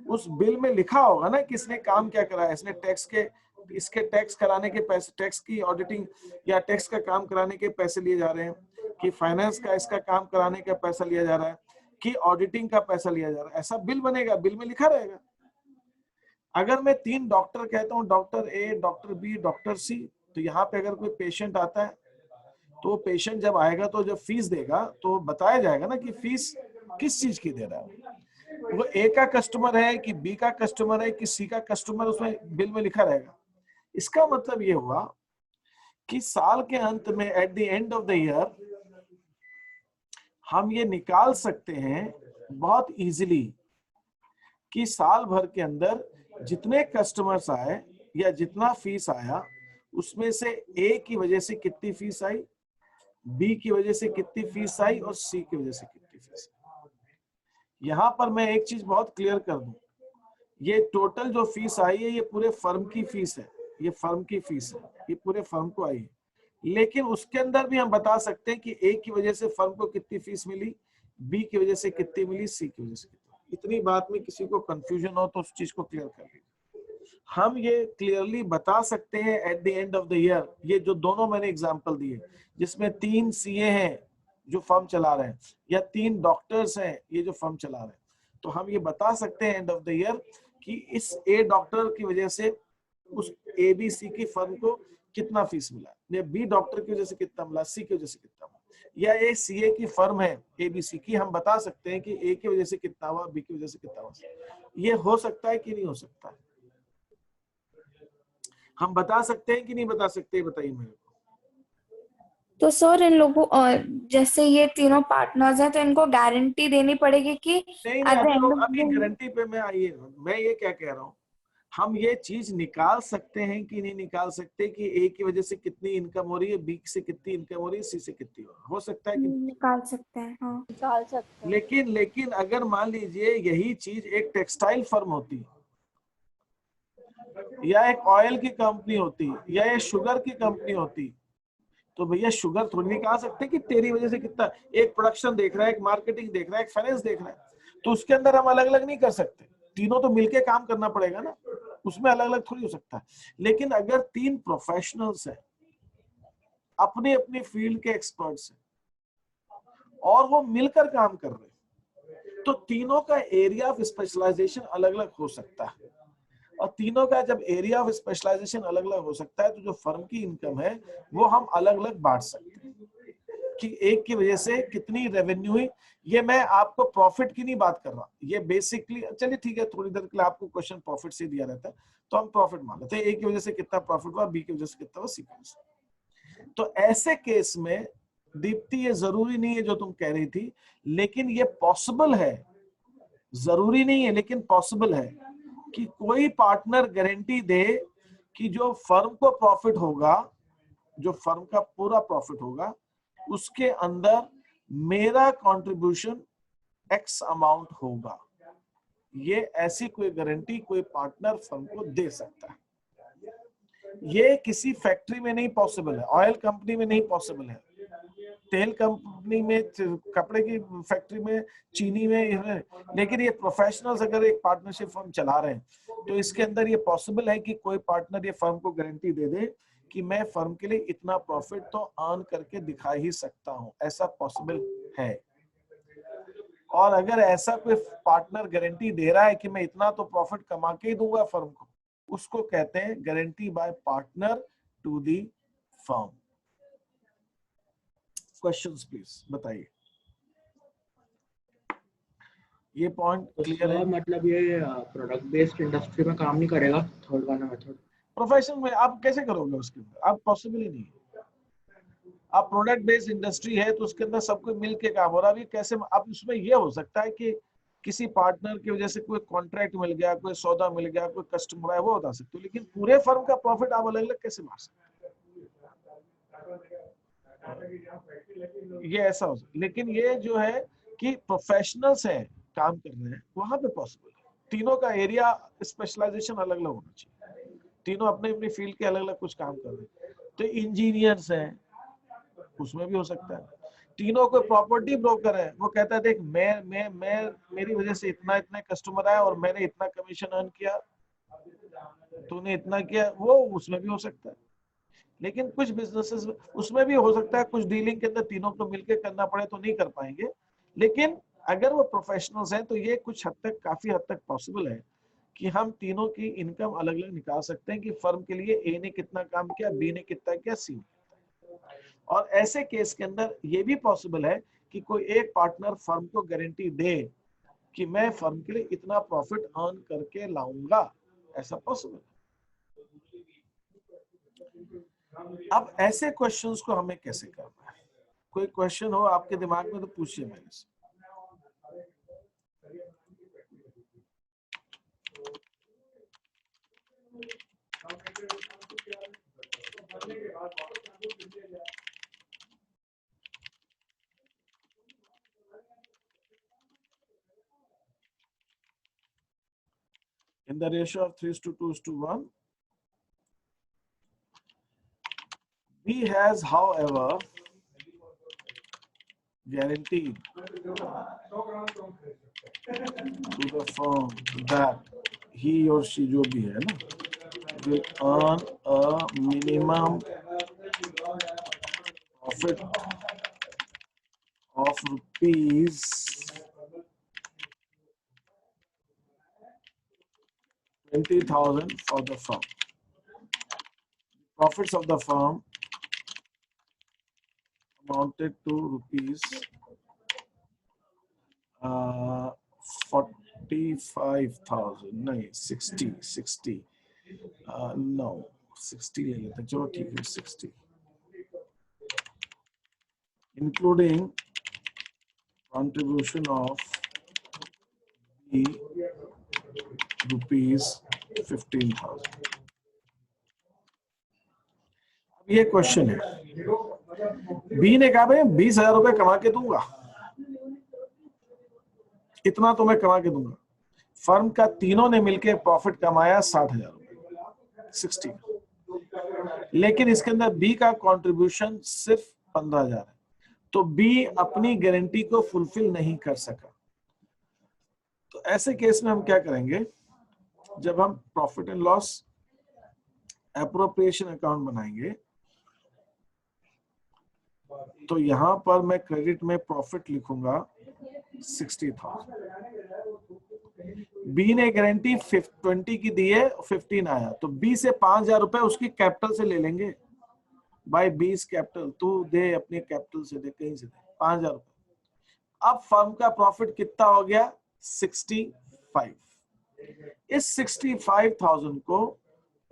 उस बिल में लिखा होगा ना कि इसने काम क्या कराया, इसने टैक्स के, इसके टैक्स कराने के पैसे, टैक्स की ऑडिटिंग या टैक्स का काम कराने के पैसे लिए जा रहे हैं, कि फाइनेंस का इसका काम कराने का पैसा लिया जा रहा है, कि ऑडिटिंग का पैसा लिया जा रहा है, ऐसा बिल बनेगा, बिल में लिखा रहेगा। अगर मैं 3 डॉक्टर कहता हूँ, doctor A, doctor B, doctor C, तो यहाँ पे अगर कोई पेशेंट आता है तो पेशेंट जब आएगा तो जब फीस देगा तो बताया जाएगा ना कि फीस किस चीज की दे रहा है, वो A का कस्टमर है कि B का कस्टमर है कि C का कस्टमर, उसमें बिल में लिखा रहेगा। इसका मतलब ये हुआ कि साल के अंत में, at the end of the year, हम ये निकाल सकते हैं बहुत इजीली कि साल भर के अंदर जितने कस्टमर्स आए या जितना फीस आया, उसमें से A की वजह से कितनी फीस आई, B की वजह से कितनी फीस आई और C की वजह से कितनी फीस आई। यहां पर मैं एक चीज बहुत क्लियर कर दूं, ये टोटल जो फीस आई है ये पूरे फर्म की फीस है, ये फर्म की फीस है, ये पूरे फर्म को आई है। लेकिन उसके अंदर भी हम बता सकते हैं कि A की वजह से फर्म को कितनी फीस मिली, B की वजह से कितनी मिली, C की वजह से कितनी। इतनी बात में किसी को कंफ्यूजन हो तो उस चीज को क्लियर कर लीजिए। हम ये क्लियरली बता सकते हैं at the end of the year, ये जो दोनों मैंने एग्जांपल दिए जिसमें 3 CA हैं जो फर्म चला रहे हैं या 3 डॉक्टर्स हैं ये जो फर्म चला रहे हैं, तो हम ये बता सकते हैं एंड ऑफ द ईयर कि इस A डॉक्टर की वजह से उस ABC की फर्म को कितना फीस मिला, या B डॉक्टर की वजह से कितना मिला, C की वजह से कितना मिला, या ये CA की फर्म है ABC की, हम बता सकते हैं कि A की वजह से कितना हुआ, B की वजह से कितना हुआ। ये हो सकता है कि नहीं हो सकता है, हम बता सकते हैं कि नहीं बता सकते, बताइए मेरे को। तो सर इन लोगों जैसे ये तीनों पार्टनर्स हैं तो इनको गारंटी देनी पड़ेगी कि नहीं एट द एंड ऑफ अभी द गारंटी पे मैं आइए, मैं ये क्या कह रहा हूँ, हम ये चीज निकाल सकते हैं कि नहीं निकाल सकते कि A की वजह से कितनी इनकम हो रही है, B से कितनी इनकम हो रही है, C से कितनी हो सकता है कि निकाल सकते हैं, हाँ निकाल सकते हैं। लेकिन अगर मान लीजिए यही चीज एक टेक्सटाइल फर्म होती या एक ऑयल की कंपनी होती या एक शुगर की कंपनी होती, तो भैया शुगर थोड़ी निकाल सकते कि तेरी वजह से कितना, एक प्रोडक्शन देख रहा है, एक मार्केटिंग देख रहा है, एक फाइनेंस देख रहा है, तो उसके अंदर हम अलग अलग नहीं कर सकते, तीनों तो मिलके काम करना पड़ेगा ना, उसमें अलग अलग थोड़ी हो सकता है। लेकिन अगर 3 प्रोफेशनल्स हैं, अपनी अपनी फील्ड के एक्सपर्ट्स हैं और वो मिलकर काम कर रहे हैं, तो तीनों का एरिया ऑफ स्पेशलाइजेशन अलग अलग हो सकता है, और तीनों का जब एरिया ऑफ स्पेशलाइजेशन अलग अलग हो सकता है तो जो फर्म की इनकम है वो हम अलग अलग बांट सकते हैं कि एक की वजह से कितनी रेवेन्यू हुई। ये मैं आपको प्रॉफिट की नहीं बात कर रहा, ये बेसिकली, चलिए ठीक है, थोड़ी देर के लिए आपको क्वेश्चन प्रॉफिट से दिया रहता है तो हम प्रॉफिट मान लेते हैं, ए की वजह से कितना प्रॉफिट हुआ, बी की वजह से कितना हुआ, सी की वजह से। तो ऐसे केस में दीप्ति ये जरूरी नहीं है जो तुम कह रही थी, लेकिन ये पॉसिबल है, जरूरी नहीं है लेकिन पॉसिबल है कि कोई पार्टनर गारंटी दे कि जो फर्म को प्रॉफिट होगा, जो फर्म का पूरा प्रॉफिट होगा, उसके अंदर मेरा कंट्रीब्यूशन X अमाउंट होगा। ये ऐसी कोई गारंटी कोई पार्टनर फर्म को दे सकता है। ये किसी फैक्ट्री में नहीं पॉसिबल है, ऑयल कंपनी में नहीं पॉसिबल है, तेल कंपनी में, कपड़े की फैक्ट्री में, चीनी में, लेकिन ये प्रोफेशनल्स अगर एक पार्टनरशिप फर्म चला रहे हैं तो इसके अंदर ये पॉसिबल है कि कोई पार्टनर ये फर्म को गारंटी दे दे कि मैं फर्म के लिए इतना प्रॉफिट तो अर्न करके दिखा ही सकता हूं, ऐसा पॉसिबल है। और अगर ऐसा कोई पार्टनर गारंटी दे रहा है कि मैं इतना तो प्रॉफिट कमा के ही दूंगा फर्म को, उसको कहते हैं guarantee by partner to the firm. Questions please बताइए। ये पॉइंट तो क्लियर है? सर मतलब ये प्रोडक्ट बेस्ड इंडस्ट्री में काम नहीं करेगा थर्ड वाला मेथड? प्रोफेशनल में आप कैसे करोगे उसके अंदर? आप पॉसिबल ही नहीं है। आप प्रोडक्ट बेस्ड इंडस्ट्री है तो उसके अंदर सब कोई मिल के काम हो रहा है। अभी कैसे आप उसमें ये हो सकता है कि किसी पार्टनर की वजह से कोई कॉन्ट्रैक्ट मिल गया, कोई सौदा मिल गया, कोई कस्टमर है, वो बता सकते हो, लेकिन पूरे फर्म का प्रॉफिट आप अलग अलग कैसे मार सकते हो? ये ऐसा हो सकता है। लेकिन ये जो है कि प्रोफेशनल्स हैं काम कर रहे हैं, वहां पे पॉसिबल है। तीनों का एरिया स्पेशलाइजेशन अलग अलग होना चाहिए। तीनों अपने अपनी फील्ड के अलग अलग कुछ काम कर रहे हैं। तो इंजीनियर्स हैं, उसमें भी हो सकता है। तीनों कोई प्रॉपर्टी ब्रोकर है, वो कहता है देख मैं मेरी वजह से इतना इतना कस्टमर आया और मैंने इतना कमीशन अर्न किया, तूने इतना किया, वो उसमें भी हो सकता है। लेकिन कुछ बिजनेसेस उसमें भी हो सकता है, कुछ डीलिंग के अंदर तीनों को मिलकर करना पड़े तो नहीं कर पाएंगे। लेकिन अगर वो प्रोफेशनल्स हैं तो ये कुछ हद तक, काफी हद तक पॉसिबल है कि हम तीनों की इनकम अलग अलग निकाल सकते हैं कि फर्म के लिए ए ने कितना काम किया, बी ने कितना किया, सी ने। और ऐसे केस के अंदर ये भी पॉसिबल है कि कोई एक पार्टनर फर्म को गारंटी दे कि मैं फर्म के लिए इतना प्रॉफिट अर्न करके लाऊंगा, ऐसा पॉसिबल है। अब ऐसे क्वेश्चंस को हमें कैसे करना है? कोई क्वेश्चन हो आपके दिमाग में तो पूछिए मेरे से। In the ratio of 3:2:1, B has, however, guaranteed to the firm that he or she, जो भी है ना, will earn a minimum profit of rupees 20,000 for the firm. Profits of the firm amounted to rupees 45,000, नहीं 60 no 60 ले लेते, चलो ठीक है 60, including contribution of the rupees 15,000। अब ये क्वेश्चन है, बी ने कहा भाई 20,000 रुपए कमा के दूंगा, इतना तो मैं कमा के दूंगा। फर्म का तीनों ने मिलकर प्रॉफिट कमाया 60,000 रुपए, 60, लेकिन इसके अंदर बी का कंट्रीब्यूशन सिर्फ 15,000 है, तो बी अपनी गारंटी को फुलफिल नहीं कर सका। तो ऐसे केस में हम क्या करेंगे, जब हम profit and loss appropriation account बनाएंगे तो यहां पर मैं क्रेडिट में प्रॉफिट लिखूंगा 60,000। बी ने गारंटी 20 की दी है, 15 आया, तो बी से 5,000 रुपए उसकी कैपिटल से ले लेंगे। बाय बीस कैपिटल, तू दे अपने कैपिटल से दे, कहीं से दे 5,000 रुपए। अब फर्म का प्रॉफिट कितना हो गया 65। इस 65,000 को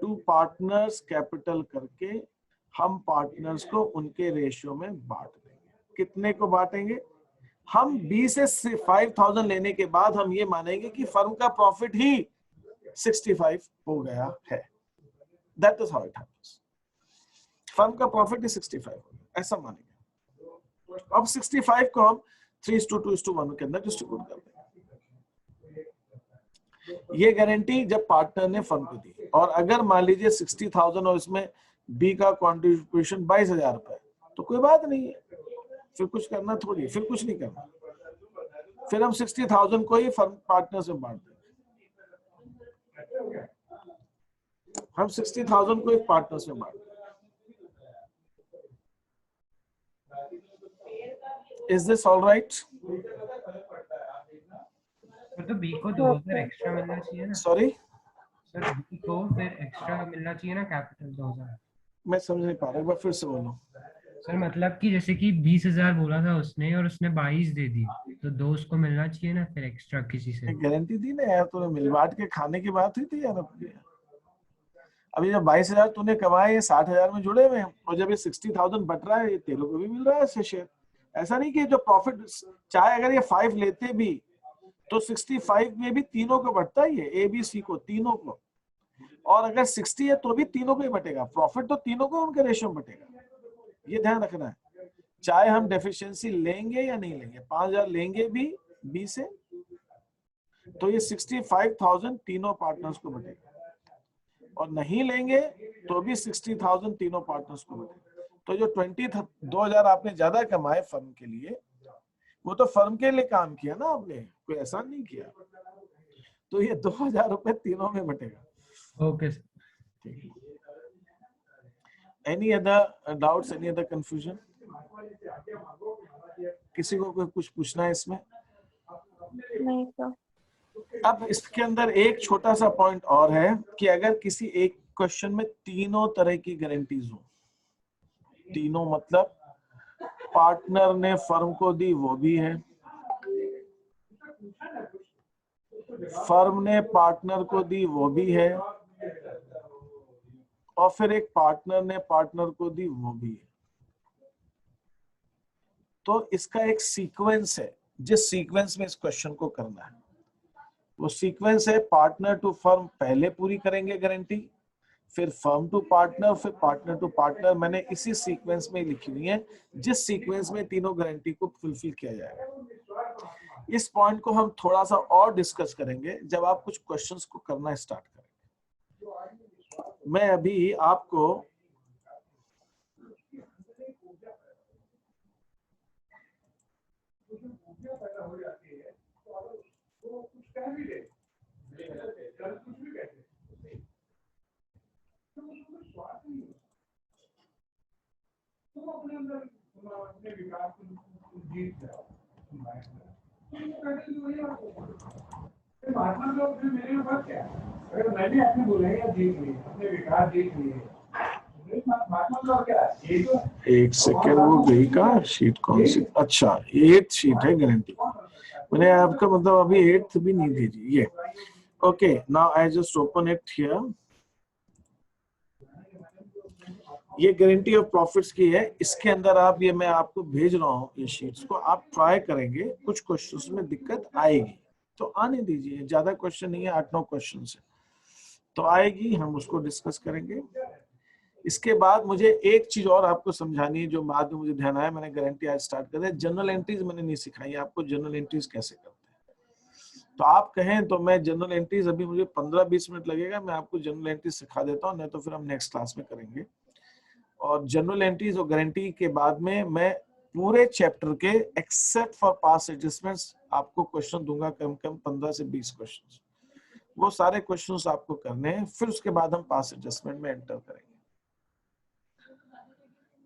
टू पार्टनर्स कैपिटल करके हम पार्टनर्स को उनके रेशियो में बांट देंगे। कितने को बांटेंगे? हम बी से 5,000 लेने के बाद हम ये मानेंगे कि फर्म का प्रॉफिट ही 65 हो गया है। That is how it happens. Firm का प्रॉफिट ही 65 हो गया, ऐसा मानेंगे। अब 65 को हम 3:2:1 के अंदर डिस्ट्रीब्यूट कर देंगे। ये गारंटी जब पार्टनर ने फर्म को दी, और अगर मान लीजिए 60,000 और इसमें बी का कॉन्ट्रीब्यूशन 22,000 रुपए, तो कोई बात नहीं है, फिर कुछ करना थोड़ी, फिर कुछ नहीं करना, फिर हम 60,000 को ही फर्म पार्टनर से बांट देंगे। हम 60,000 को एक पार्टनर से बांट देंगे। Is this all right? तो बी को 2000 एक्स्ट्रा मिलना चाहिए ना सॉरी सर, बी को फिर एक्स्ट्रा मिलना चाहिए ना कैपिटल 2000। मैं समझ नहीं पा रहा, एक बार फिर से बोलो। सर मतलब कि जैसे कि 20,000 बोला था उसने और उसने 22 दे दी, तो 2 उसको मिलना चाहिए ना फिर एक्स्ट्रा किसी से। गारंटी दी ना यार तूने, मिल बांट के खाने की बात हुई थी यार अपनी। अभी जब 22,000 तूने कमाए, ये 60,000 में जुड़े हुए हैं, और जब ये 60,000 बट रहा है, ये तेरे को भी मिल रहा है ऐसे शेयर। ऐसा नहीं कि जो प्रॉफिट, चाहे अगर ये 5 लेते भी तो 65 में भी तीनों को बटता ही है, ए बी सी को, तीनों को। और अगर 60 है तो भी तीनों को ही बटेगा, प्रॉफिट तो तीनों को उनके रेशियो में बटेगा, ये ध्यान रखना है। चाहे हम डेफिशिएंसी लेंगे या नहीं लेंगे, 5,000 लेंगे भी बी से तो ये 65,000 तीनों पार्टनर्स को बटेगा, और नहीं लेंगे तो भी 60,000 तीनों पार्टनर्स को बटेगा। तो जो 2,000 आपने ज्यादा कमाए फर्म के लिए, वो तो फर्म के लिए काम किया ना आपने, कोई ऐसा नहीं किया। तो ये 2,000 रुपए तीनों में बटेगा। Okay sir. Any other doubts, any other confusion? किसी को कोई कुछ पूछना है इसमें? नहीं सर। अब इसके अंदर एक छोटा सा पॉइंट और है कि अगर किसी एक क्वेश्चन में तीनों तरह की गारंटीज हो, तीनों मतलब पार्टनर ने फर्म को दी वो भी है, फर्म ने पार्टनर को दी वो भी है, और फिर एक पार्टनर ने पार्टनर को दी वो भी है, तो इसका एक सीक्वेंस है जिस सीक्वेंस में इस क्वेश्चन को करना है। वो सीक्वेंस है, पार्टनर टू फर्म पहले पूरी करेंगे गारंटी, फिर फर्म टू पार्टनर, फिर पार्टनर टू पार्टनर। मैंने इसी सीक्वेंस में लिखी हुई है जिस सीक्वेंस में तीनों गारंटी को फुलफिल किया जाएगा। इस पॉइंट को हम थोड़ा सा और डिस्कस करेंगे जब आप कुछ क्वेश्चंस को करना स्टार्ट करेंगे। मैं अभी आपको एक सेकेंड, वो गई का शीट कौन सी? अच्छा 8th शीट है गारंटी। मैंने आपका मतलब अभी 8th भी नहीं भेजी ये। Okay, now I just open it here. ये गारंटी ऑफ प्रॉफिट्स की है। इसके अंदर आप, ये मैं आपको भेज रहा हूँ ये शीट्स को, आप ट्राई करेंगे। कुछ क्वेश्चंस में दिक्कत आएगी तो आने दीजिए, ज्यादा क्वेश्चन नहीं है, 8-9 क्वेश्चन है तो आएगी, हम उसको डिस्कस करेंगे। इसके बाद मुझे एक चीज और आपको समझानी है जो बाद में मुझे ध्यान आया, मैंने गारंटी आज स्टार्ट कर दिया। जनरल एंट्रीज मैंने नहीं सिखाई आपको, जनरल एंट्रीज कैसे करते हैं। तो आप कहें तो मैं जनरल एंट्रीज, अभी मुझे 15-20 मिनट लगेगा, मैं आपको जनरल एंट्रीज सिखा देता हूँ, नहीं तो फिर हम नेक्स्ट क्लास में करेंगे। और जनरल एंट्रीज और गारंटी के बाद में मैं पूरे चैप्टर के एक्सेप्ट फॉर पास्ट एडजस्टमेंट्स आपको क्वेश्चन दूंगा, कम कम 15 से 20 क्वेश्चन। वो सारे क्वेश्चंस आपको करने हैं, फिर उसके बाद हम पास्ट एडजस्टमेंट में एंटर करेंगे।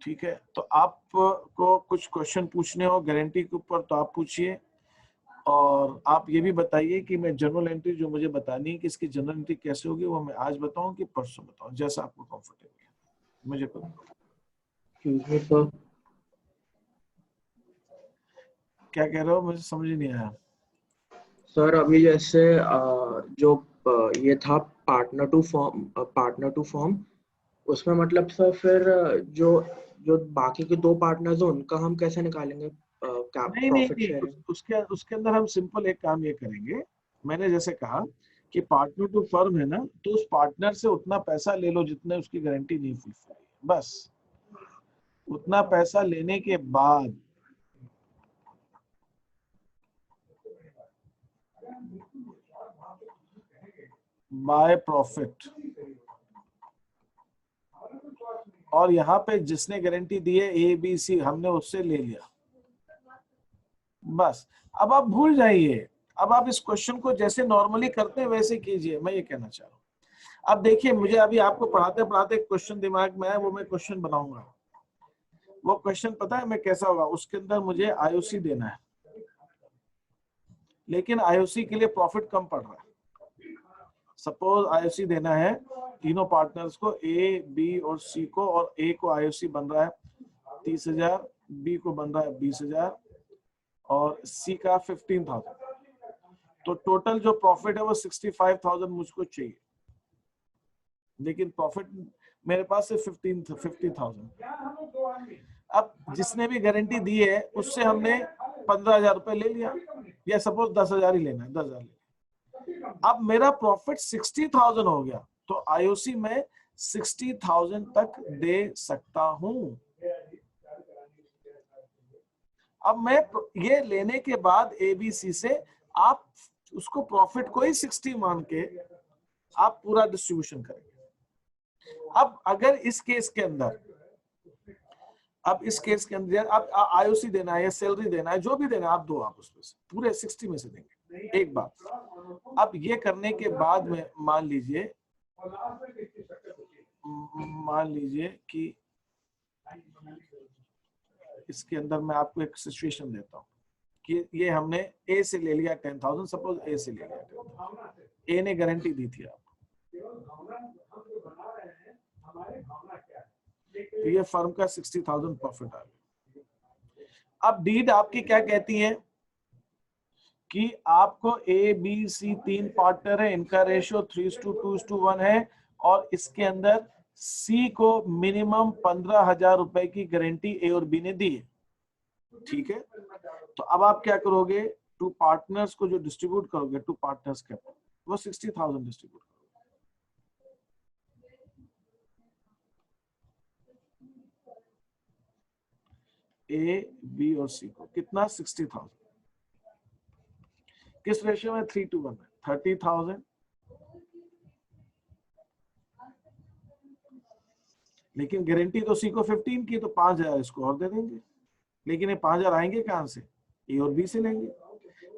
ठीक है, तो आपको कुछ क्वेश्चन पूछने हो गारंटी के ऊपर तो आप पूछिए, और आप ये भी बताइए कि मैं जनरल एंट्री जो मुझे बतानी है कि इसकी जनरल एंट्री कैसे होगी, वो मैं आज बताऊं कि परसों बताऊं, जैसा आपको कंफर्टेबल है। मुझे क्या कह रहे हो, मुझे समझ ही नहीं आया सर। अभी जैसे जो ये था पार्टनर टू फॉर्म, उसमें मतलब सर फिर जो जो बाकी के 2 पार्टनर्स हैं उनका हम कैसे निकालेंगे प्रॉफिट शेयरिंग? उसके अंदर हम सिंपल एक काम ये करेंगे, मैंने जैसे कहा कि पार्टनर टू फर्म है ना, तो उस पार्टनर से उतना पैसा ले लो जितने उसकी गारंटी नहीं फुलफिल, बस उतना पैसा लेने के बाद बाय प्रॉफिट, और यहाँ पे जिसने गारंटी दी है ए बी सी, हमने उससे ले लिया, बस। अब आप भूल जाइए, अब आप इस क्वेश्चन को जैसे नॉर्मली करते हैं वैसे कीजिए, मैं ये कहना चाह रहा हूँ। अब देखिए, मुझे अभी आपको पढ़ाते पढ़ाते क्वेश्चन दिमाग में आया, वो मैं क्वेश्चन बनाऊंगा। वो क्वेश्चन पता है मैं कैसा होगा, उसके अंदर मुझे आईओसी देना है, लेकिन आईओसी के लिए प्रॉफिट कम पड़ रहा है। सपोज आईओसी देना है तीनों पार्टनर्स को, ए, बी और सी को, और ए को आईओसी बन रहा है 30,000, बी को बन रहा है 20,000 और सी का 15,000। तो टोटल जो प्रॉफिट है वो 65,000 मुझको चाहिए, लेकिन प्रॉफिट मेरे पास सिर्फ 50,000। अब जिसने भी गारंटी दी है उससे हमने 15,000 रुपए ले लिया, या सपोज 10,000 ही लेना है, 10,000 ले लिया। अब मेरा प्रॉफिट 60,000 हो गया, तो आईओसी में 60,000 तक दे सकता हूं। अब मैं ये लेने के बाद एबीसी से आप उसको प्रॉफिट को ही 60 मान के आप पूरा डिस्ट्रीब्यूशन करेंगे। अब अगर इस केस के अंदर, अब आईओसी देना है या सैलरी देना है, जो भी देना है आप दो, आप उसमें से पूरे 60 में से देंगे। एक बात, अब ये करने के बाद में मान लीजिए कि इसके अंदर मैं आपको एक सिचुएशन देता हूं कि ये हमने ए से ले लिया 10,000, सपोज ए से ले लिया 10,000, ए ने गारंटी दी थी आपको, तो ये फर्म का 60,000 प्रॉफिट आ गया। अब डीड आपकी क्या कहती है कि आपको ए, बी, सी 3 पार्टनर है, इनका रेशियो 3:2:1 है, और इसके अंदर सी को मिनिमम 15,000 रुपए की गारंटी ए और बी ने दी है। ठीक है, तो अब आप क्या करोगे, टू पार्टनर्स को जो डिस्ट्रीब्यूट करोगे, टू पार्टनर्स के वो 60,000 डिस्ट्रीब्यूट करोगे। ए, बी और सी को कितना, 60,000। किस रेशियो में, 3:1 में, 30,000। लेकिन गारंटी तो सी को 15 की, तो 5,000 इसको और दे देंगे। लेकिन ये 5,000 आएंगे कहां से, ए और बी से लेंगे।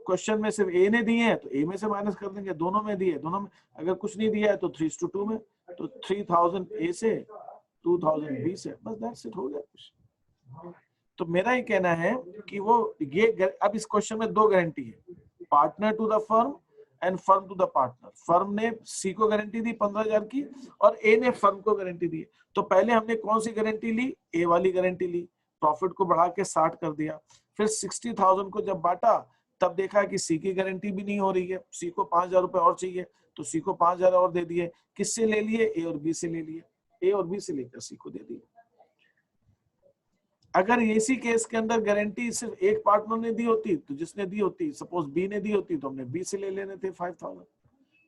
क्वेश्चन में सिर्फ ए ने दिए हैं तो ए में से माइनस कर देंगे, दोनों में दिए, दोनों में। अगर कुछ नहीं दिया है तो 3:2 में, तो 3,000 ए से, 2,000 बी से, बस दैट्स इट, हो गया कुछ। तो मेरा ये कहना है कि वो ये, अब इस क्वेश्चन में 2 गारंटी है, partner to the firm and firm to the partner. Firm ने सी को गारंटी दी 15,000 की, और ए ने फर्म को गारंटी दी। तो पहले हमने कौन सी गारंटी ली, ए वाली गारंटी ली, प्रॉफिट को बढ़ा के 60 कर दिया। फिर 60,000 को जब बांटा तब देखा कि सी की गारंटी भी नहीं हो रही है, सी को 5,000 रुपए और चाहिए, तो सी को 5,000 और दे दिए। किससे ले लिए, ए और बी से ले लिए, ए और बी से लेकर सी को दे दिए। अगर इसी केस के अंदर गारंटी सिर्फ एक पार्टनर ने दी होती, तो जिसने दी होती, सपोज बी ने दी होती, तो हमने बी से ले लेने थे 5,000,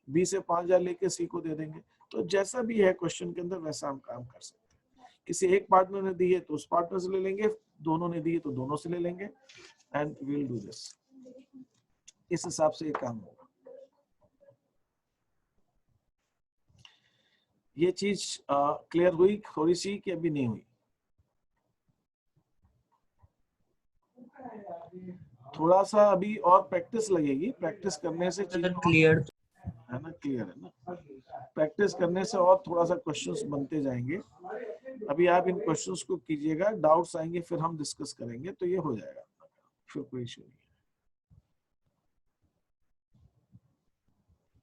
बी से 5,000 लेके सी को दे देंगे। तो जैसा भी है क्वेश्चन के अंदर वैसा हम काम कर सकते हैं। किसी एक पार्टनर ने दी है तो उस पार्टनर से ले लेंगे, दोनों ने दी है तो दोनों से ले लेंगे, and we will do this. इस हिसाब से ये काम होगा। ये चीज क्लियर हुई थोड़ी सी कि अभी नहीं हुई? थोड़ा सा अभी और प्रैक्टिस लगेगी, प्रैक्टिस करने से चीज क्लियर है ना, क्लियर है ना। प्रैक्टिस करने से और थोड़ा सा क्वेश्चंस बनते जाएंगे। अभी आप इन क्वेश्चंस को कीजिएगा, डाउट्स आएंगे फिर हम डिस्कस करेंगे, तो ये हो जाएगा, फिर कोई इशू नहीं है।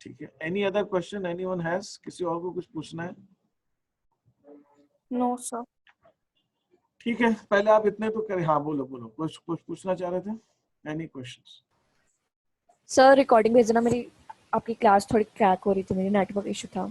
ठीक है, any other question anyone has? किसी और को कुछ पूछना है? No sir. ठीक है, पहले आप इतने तो करें। हाँ बोलो बोलो, कुछ पूछना चाह रहे थे? Any questions? सर रिकॉर्डिंग भेजना, मेरी आपकी क्लास थोड़ी क्रैक हो रही थी, मेरी नेटवर्क इशू था।